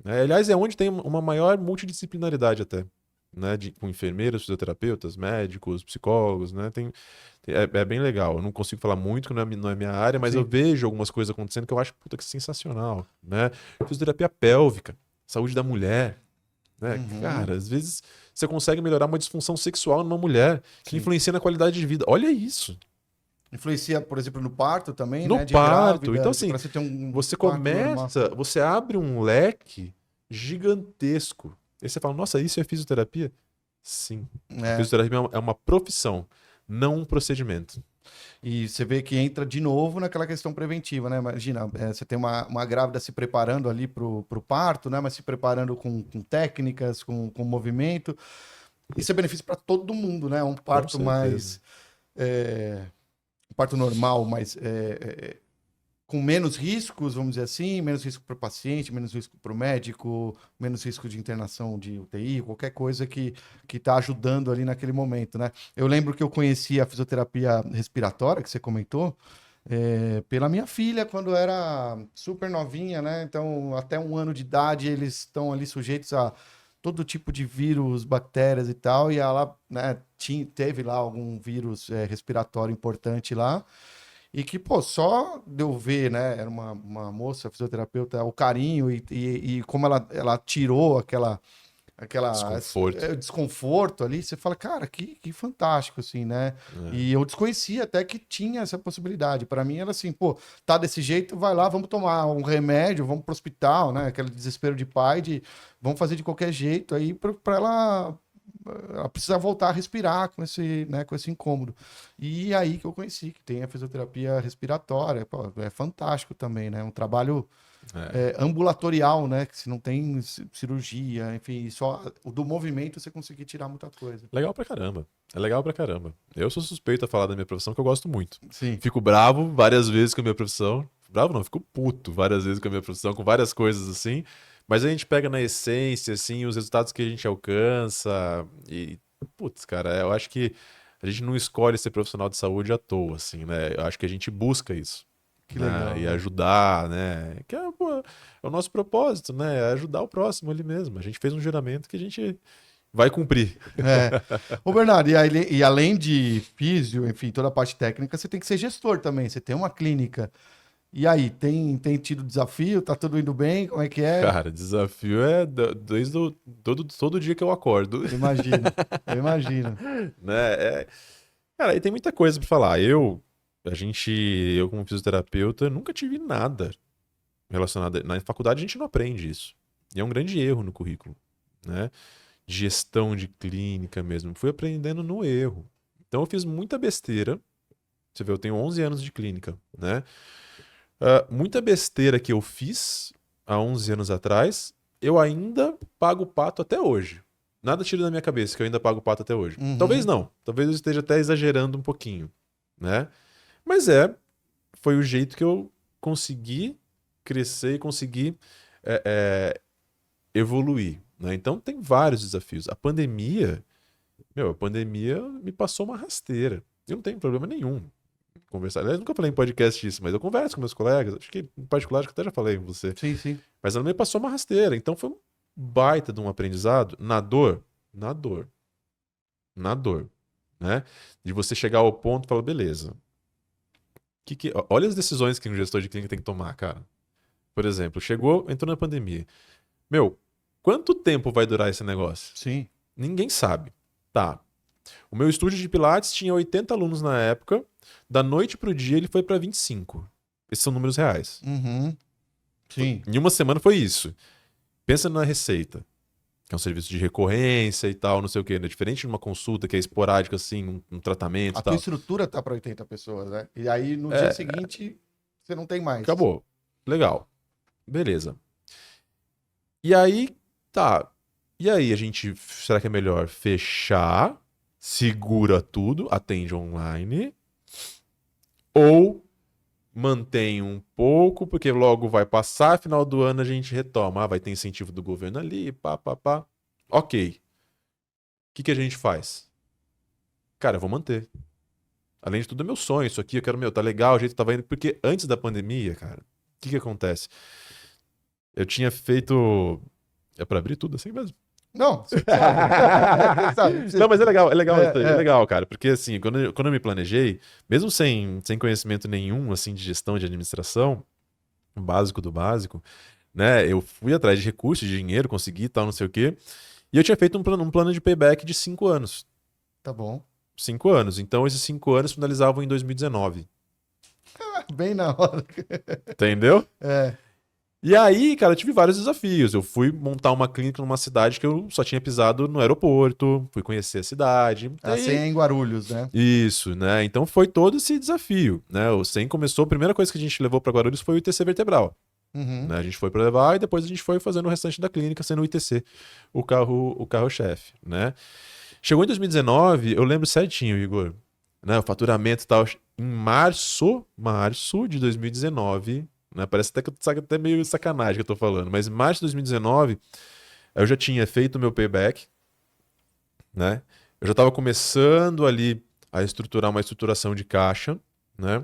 Speaker 2: Né? Aliás, é onde tem uma maior multidisciplinaridade até. Né? Com enfermeiros, fisioterapeutas, médicos, psicólogos, né? É bem legal. Eu não consigo falar muito, que não é minha área, mas
Speaker 1: Sim.
Speaker 2: eu vejo algumas coisas acontecendo que eu acho puta, que sensacional. Né? Fisioterapia pélvica, saúde da mulher. Né?
Speaker 1: Uhum.
Speaker 2: Cara, às vezes você consegue melhorar uma disfunção sexual numa mulher que
Speaker 1: Sim.
Speaker 2: influencia na qualidade de vida. Olha isso.
Speaker 1: Influencia, por exemplo, no parto também,
Speaker 2: No
Speaker 1: né? De
Speaker 2: parto. Então,
Speaker 1: grávida,
Speaker 2: assim,
Speaker 1: para você ter um
Speaker 2: você
Speaker 1: parto normal.
Speaker 2: começa, você abre um leque gigantesco. Aí você fala, nossa, isso é fisioterapia? Sim. A
Speaker 1: É.
Speaker 2: fisioterapia é uma profissão, não um procedimento.
Speaker 1: E você vê que entra de novo naquela questão preventiva, né? Imagina, você tem uma grávida se preparando ali pro parto, né? Mas se preparando com técnicas, com movimento. Isso é benefício para todo mundo, né? Um
Speaker 2: Com
Speaker 1: parto
Speaker 2: certeza.
Speaker 1: mais. Um parto normal, mas com menos riscos, vamos dizer assim, menos risco para o paciente, menos risco para o médico, menos risco de internação de UTI, qualquer coisa que está ajudando ali naquele momento, né? Eu lembro que eu conheci a fisioterapia respiratória, que você comentou, pela minha filha, quando era super novinha, né? Então, até 1 ano de idade, eles estão ali sujeitos a todo tipo de vírus, bactérias e tal, e ela, né, teve lá algum vírus respiratório importante lá, e que, pô, só de eu ver, né? Era uma moça fisioterapeuta, o carinho e como ela tirou
Speaker 2: Desconforto.
Speaker 1: desconforto ali, você fala, cara, que fantástico, assim, né?
Speaker 2: É.
Speaker 1: E eu desconhecia até que tinha essa possibilidade. Para mim era assim, pô, tá desse jeito, vai lá, vamos tomar um remédio, vamos pro hospital, né? Aquele desespero de pai, de vamos fazer de qualquer jeito aí para ela precisa voltar a respirar com esse, né, com esse incômodo. E aí que eu conheci que tem a fisioterapia respiratória, pô, é fantástico também, né? Um trabalho
Speaker 2: É.
Speaker 1: ambulatorial, né? Que se não tem cirurgia, enfim, só o do movimento você conseguir tirar muita coisa.
Speaker 2: Legal pra caramba. É legal pra caramba. Eu sou suspeito a falar da minha profissão, que eu gosto muito.
Speaker 1: Sim,
Speaker 2: Fico bravo várias vezes com a minha profissão. Bravo não, fico puto várias vezes com a minha profissão, com várias coisas assim. Mas a gente pega na essência, assim, os resultados que a gente alcança. E, putz, cara, eu acho que a gente não escolhe ser profissional de saúde à toa, assim, né? Eu acho que a gente busca isso.
Speaker 1: que
Speaker 2: Né?
Speaker 1: legal,
Speaker 2: E
Speaker 1: né?
Speaker 2: ajudar, né? Que é, pô, é o nosso propósito, né? É ajudar o próximo ali mesmo. A gente fez um juramento que a gente vai cumprir.
Speaker 1: É. Ô, Bernardo, e além de físio, enfim, toda a parte técnica, você tem que ser gestor também. Você tem uma clínica. E aí, tem tido desafio? Tá tudo indo bem? Como é que é?
Speaker 2: Cara, desafio é desde todo dia que eu acordo,
Speaker 1: Imagino, eu imagino.
Speaker 2: né? Cara, aí tem muita coisa pra falar. Eu como fisioterapeuta, nunca tive nada relacionado. Na faculdade a gente não aprende isso. E é um grande erro no currículo, né? Gestão de clínica mesmo. Fui aprendendo no erro. Então eu fiz muita besteira. Você vê, eu tenho 11 anos de clínica, né? Muita besteira que eu fiz há 11 anos atrás, eu ainda pago o pato até hoje. Nada tira da minha cabeça que eu ainda pago o pato até hoje. Talvez
Speaker 1: Uhum.
Speaker 2: não. Talvez eu esteja até exagerando um pouquinho, né? Mas foi o jeito que eu consegui crescer e consegui é, é, evoluir, né? Então tem vários desafios. A pandemia me passou uma rasteira. Eu não tenho problema nenhum em conversar. Aliás, nunca falei em podcast isso, mas eu converso com meus colegas. Acho que em particular, acho que até já falei com você.
Speaker 1: Sim, sim.
Speaker 2: Mas ela me passou uma rasteira. Então foi um baita de um aprendizado na dor, na dor, na dor, né? De você chegar ao ponto e falar, beleza. Olha as decisões que um gestor de clínica tem que tomar, cara. Por exemplo, entrou na pandemia. Meu, quanto tempo vai durar esse negócio?
Speaker 1: Sim.
Speaker 2: Ninguém sabe. Tá. O meu estúdio de Pilates tinha 80 alunos na época. Da noite pro dia ele foi para 25. Esses são números reais.
Speaker 1: Uhum. Sim.
Speaker 2: Em uma semana foi isso. Pensa na receita. que é um serviço de recorrência e tal, não sei o quê, né? Diferente de uma consulta que é esporádica, assim, um tratamento
Speaker 1: A
Speaker 2: e
Speaker 1: tua
Speaker 2: tal.
Speaker 1: estrutura tá para 80 pessoas, né? E aí no dia
Speaker 2: É,
Speaker 1: seguinte você não tem mais.
Speaker 2: acabou. Legal. Beleza. E aí, tá. E aí, será que é melhor fechar, segura tudo, atende online, ou mantém um pouco, porque logo vai passar, final do ano a gente retoma. Ah, vai ter incentivo do governo ali, pá, pá, pá. Ok. O que a gente faz? Cara, eu vou manter. Além de tudo, é meu sonho. Isso aqui, eu quero, tá legal, o jeito que tava indo. Porque antes da pandemia, cara, o que acontece? Eu tinha feito. É pra abrir tudo assim mesmo?
Speaker 1: Não, você sabe. Você sabe.
Speaker 2: Não, mas é legal isso aí, é
Speaker 1: É.
Speaker 2: legal, cara. Porque assim, quando eu me planejei, mesmo sem conhecimento nenhum, assim, de gestão, de administração, o básico do básico, né? Eu fui atrás de recursos, de dinheiro, consegui e tal, não sei o quê. E eu tinha feito um plano de payback de 5 anos.
Speaker 1: Tá bom.
Speaker 2: 5 anos. Então, esses 5 anos finalizavam em 2019.
Speaker 1: Bem na hora.
Speaker 2: Entendeu?
Speaker 1: É.
Speaker 2: E aí, cara, eu tive vários desafios. Eu fui montar uma clínica numa cidade que eu só tinha pisado no aeroporto, fui conhecer a cidade.
Speaker 1: A senha é em Guarulhos, né?
Speaker 2: Isso, né? Então foi todo esse desafio, né? O SEM começou, a primeira coisa que a gente levou para Guarulhos foi o ITC vertebral,
Speaker 1: Uhum.
Speaker 2: né? A gente foi para levar e depois a gente foi fazendo o restante da clínica sendo o ITC, o carro-chefe, né? Chegou em 2019, eu lembro certinho, Igor, né? O faturamento e tal, em março de 2019, né? Parece até que até meio sacanagem que eu tô falando, mas em março de 2019, eu já tinha feito o meu payback, né? Eu já estava começando ali a estruturar uma estruturação de caixa, né?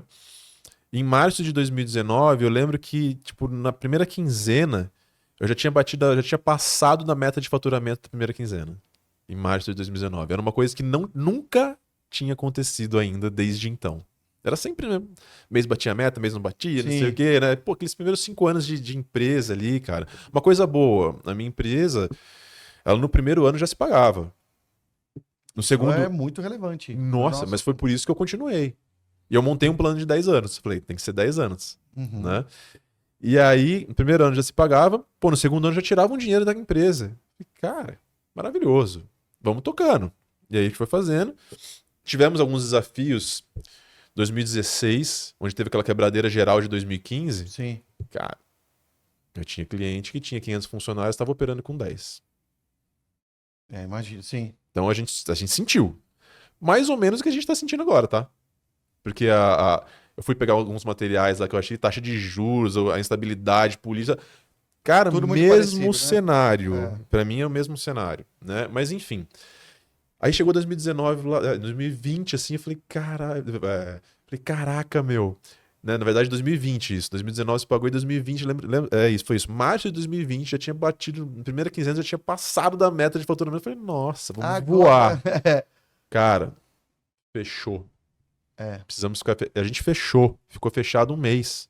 Speaker 2: Em março de 2019, eu lembro que, tipo, na primeira quinzena, eu já tinha batido, já tinha passado da meta de faturamento da primeira quinzena. Em março de 2019. Era uma coisa que nunca tinha acontecido ainda desde então. Era sempre, né? Mês batia a meta, mês não batia, não sei o
Speaker 1: Sim.
Speaker 2: quê, né? Pô, aqueles primeiros 5 anos de empresa ali, cara. Uma coisa boa, a minha empresa, ela no primeiro ano já se pagava. No
Speaker 1: Isso é
Speaker 2: segundo,
Speaker 1: muito relevante.
Speaker 2: nossa,
Speaker 1: Nossa.
Speaker 2: mas foi por isso que eu continuei. E eu montei um plano de 10 anos. Falei, tem que ser 10 anos,
Speaker 1: Uhum.
Speaker 2: né? E aí, no primeiro ano já se pagava, pô, no segundo ano já tirava um dinheiro da empresa. Falei, cara, maravilhoso. Vamos tocando. E aí a gente foi fazendo. Tivemos alguns desafios. 2016, onde teve aquela quebradeira geral de 2015.
Speaker 1: Sim.
Speaker 2: Cara, eu tinha cliente que tinha 500 funcionários, estava operando com 10.
Speaker 1: É, imagino. Sim.
Speaker 2: Então a gente sentiu. Mais ou menos o que a gente tá sentindo agora, tá? Porque eu fui pegar alguns materiais lá que eu achei, taxa de juros, a instabilidade política. Cara,
Speaker 1: Tudo muito
Speaker 2: mesmo
Speaker 1: parecido, né?
Speaker 2: cenário.
Speaker 1: É.
Speaker 2: Pra mim é o mesmo cenário, né? Mas enfim. Aí chegou 2019, 2020, assim, eu falei, caralho. Falei, caraca, meu. Né? Na verdade, 2020 isso. 2019 se pagou em 2020, é isso, foi isso. Março de 2020 já tinha batido, na primeira quinzena já tinha passado da meta de faturamento. Eu falei, nossa, vamos
Speaker 1: Agora.
Speaker 2: voar. Cara, fechou.
Speaker 1: É.
Speaker 2: Precisamos ficar. A gente fechou. Ficou fechado um mês.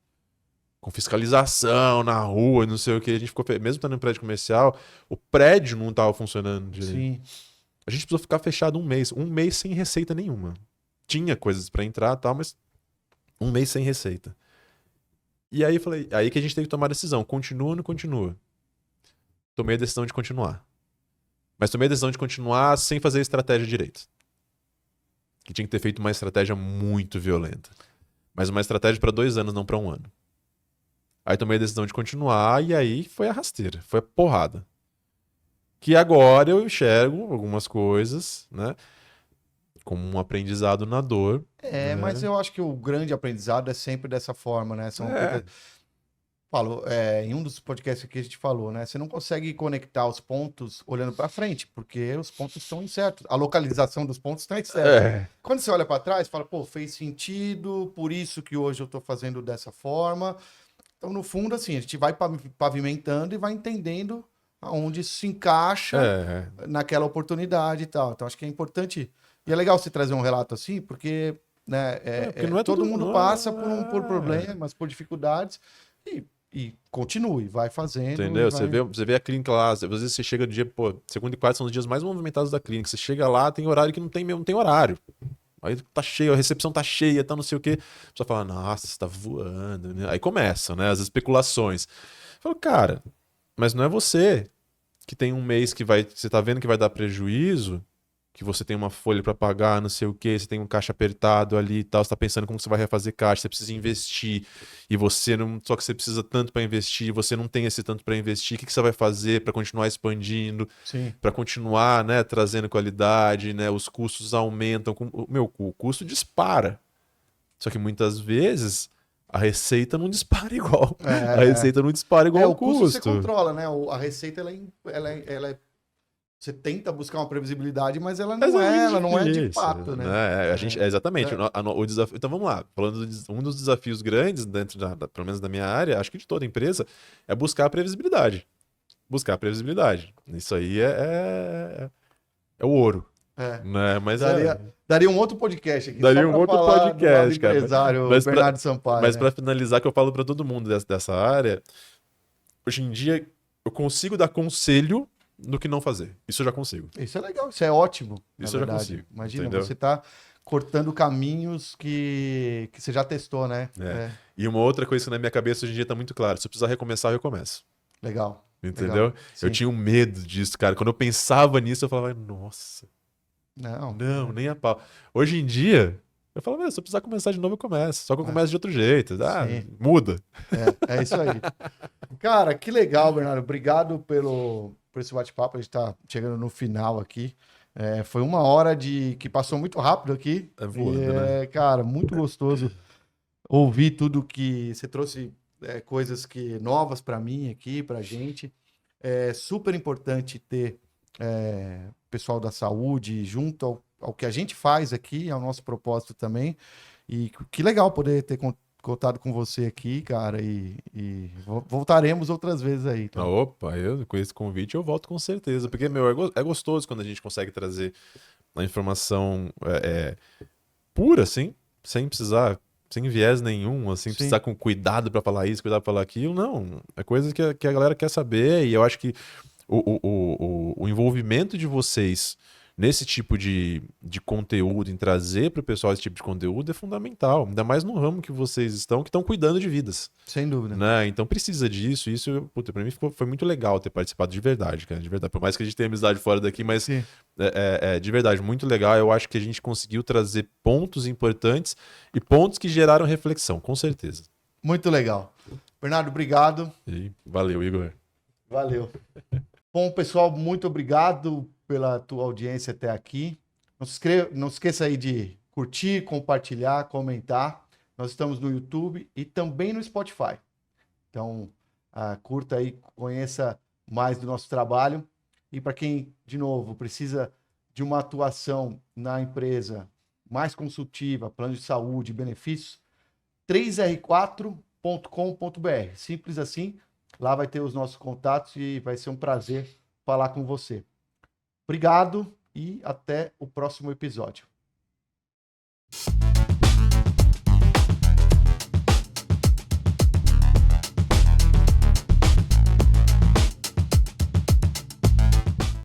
Speaker 2: Com fiscalização na rua, não sei o que. A gente ficou. Mesmo estando em prédio comercial, o prédio não estava funcionando direito.
Speaker 1: Sim.
Speaker 2: A gente precisou ficar fechado um mês. Um mês sem receita nenhuma. Tinha coisas para entrar e tal, mas um mês sem receita. E aí eu falei. Aí que a gente teve que tomar a decisão. Continua ou não continua? Tomei a decisão de continuar. Mas tomei a decisão de continuar sem fazer a estratégia direito. Que tinha que ter feito uma estratégia muito violenta. Mas uma estratégia para 2 anos, não para um ano. Aí tomei a decisão de continuar e aí foi a rasteira, foi a porrada. Que agora eu enxergo algumas coisas, né? Como um aprendizado na dor,
Speaker 1: É, mas
Speaker 2: né?
Speaker 1: eu acho que o grande aprendizado é sempre dessa forma, né? São
Speaker 2: É,
Speaker 1: Falo, em um dos podcasts que a gente falou, né? Você não consegue conectar os pontos olhando para frente, porque os pontos estão incertos. A localização dos pontos está incerta.
Speaker 2: é,
Speaker 1: Quando você olha para trás, fala, pô, fez sentido, por isso que hoje eu estou fazendo dessa forma. Então, no fundo, assim, a gente vai pavimentando e vai entendendo aonde isso se encaixa
Speaker 2: é,
Speaker 1: naquela oportunidade e tal. Então, acho que é importante. E é legal você trazer um relato assim, porque, né,
Speaker 2: porque não é
Speaker 1: todo
Speaker 2: tudo.
Speaker 1: mundo
Speaker 2: Não
Speaker 1: passa por
Speaker 2: é,
Speaker 1: problemas, por dificuldades. E continue, vai fazendo e
Speaker 2: entendeu? Você
Speaker 1: vai.
Speaker 2: vê, você vê a clínica lá, às vezes você chega no dia, pô, segunda e quarta são os dias mais movimentados da clínica. Você chega lá, tem horário que não tem horário. Aí tá cheio, a recepção tá cheia, tá não sei o quê. A pessoa fala, nossa, você tá voando, né? Aí começam, né, as especulações. Eu falo, cara, mas não é você. que tem um mês que você tá vendo que vai dar prejuízo, que você tem uma folha para pagar, não sei o quê, você tem um caixa apertado ali e tal, você tá pensando como você vai refazer caixa, você precisa investir, e você não, só que você precisa tanto para investir, você não tem esse tanto para investir, o que você vai fazer para continuar expandindo,
Speaker 1: Sim.
Speaker 2: para continuar, né, trazendo qualidade, né, os custos aumentam, o custo dispara. Só que muitas vezes a receita não dispara igual. A receita não dispara igual
Speaker 1: o
Speaker 2: o
Speaker 1: custo você
Speaker 2: custo.
Speaker 1: controla, né? A receita, você tenta buscar uma previsibilidade, mas ela não é de fato, né?
Speaker 2: Exatamente. O desafio, então vamos lá. Falando um dos desafios grandes dentro pelo menos da minha área, acho que de toda empresa, é buscar a previsibilidade. Buscar a previsibilidade. Isso aí é o ouro. Né? Mas
Speaker 1: daria um outro podcast aqui.
Speaker 2: Daria
Speaker 1: só
Speaker 2: um
Speaker 1: pra
Speaker 2: outro
Speaker 1: falar
Speaker 2: podcast,
Speaker 1: do lado empresário Bernardo Sampaio.
Speaker 2: Mas para finalizar, que eu falo para todo mundo dessa área, hoje em dia eu consigo dar conselho do que não fazer. Isso eu já consigo.
Speaker 1: Isso é legal, isso é ótimo.
Speaker 2: Isso eu já consigo.
Speaker 1: Imagina,
Speaker 2: entendeu?
Speaker 1: você tá cortando caminhos que você já testou, né?
Speaker 2: E uma outra coisa que na minha cabeça hoje em dia tá muito claro: se eu precisar recomeçar, eu recomeço.
Speaker 1: Legal.
Speaker 2: Entendeu?
Speaker 1: Legal.
Speaker 2: Eu tinha um medo disso, cara. Quando eu pensava nisso, eu falava, nossa. Não, nem a pau. Hoje em dia, eu falo, se eu precisar começar de novo, eu começo. Só que eu começo de outro jeito. Muda.
Speaker 1: É isso aí. Cara, que legal, Bernardo. Obrigado por esse bate-papo. A gente tá chegando no final aqui. Foi uma hora que passou muito rápido aqui.
Speaker 2: Voando, né?
Speaker 1: Cara, muito gostoso ouvir tudo que você trouxe, coisas novas para mim aqui, pra gente. É super importante ter pessoal da saúde junto ao que a gente faz aqui, ao nosso propósito também. E que legal poder ter contado com você aqui, cara, e voltaremos outras vezes aí. Tá?
Speaker 2: Opa, com esse convite eu volto com certeza, porque, é gostoso quando a gente consegue trazer a informação pura, assim, sem precisar, sem viés nenhum, assim, precisar com cuidado para falar isso, cuidado para falar aquilo, não. É coisa que a galera quer saber, e eu acho que o envolvimento de vocês nesse tipo de conteúdo, em trazer para o pessoal esse tipo de conteúdo é fundamental. Ainda mais no ramo que vocês estão, que estão cuidando de vidas.
Speaker 1: Sem dúvida.
Speaker 2: Né? Então precisa disso. Isso, para mim, foi muito legal ter participado de verdade, cara. De verdade. Por mais que a gente tenha amizade fora daqui, mas de verdade, muito legal. Eu acho que a gente conseguiu trazer pontos importantes e pontos que geraram reflexão, com certeza.
Speaker 1: Muito legal. Bernardo, obrigado.
Speaker 2: Valeu, Igor.
Speaker 1: Valeu. Bom, pessoal, muito obrigado pela tua audiência até aqui. Não esqueça aí de curtir, compartilhar, comentar. Nós estamos no YouTube e também no Spotify. Então, curta aí, conheça mais do nosso trabalho. E para quem, de novo, precisa de uma atuação na empresa mais consultiva, plano de saúde, benefícios, 3r4.com.br. Simples assim. Lá vai ter os nossos contatos e vai ser um prazer falar com você. Obrigado e até o próximo episódio.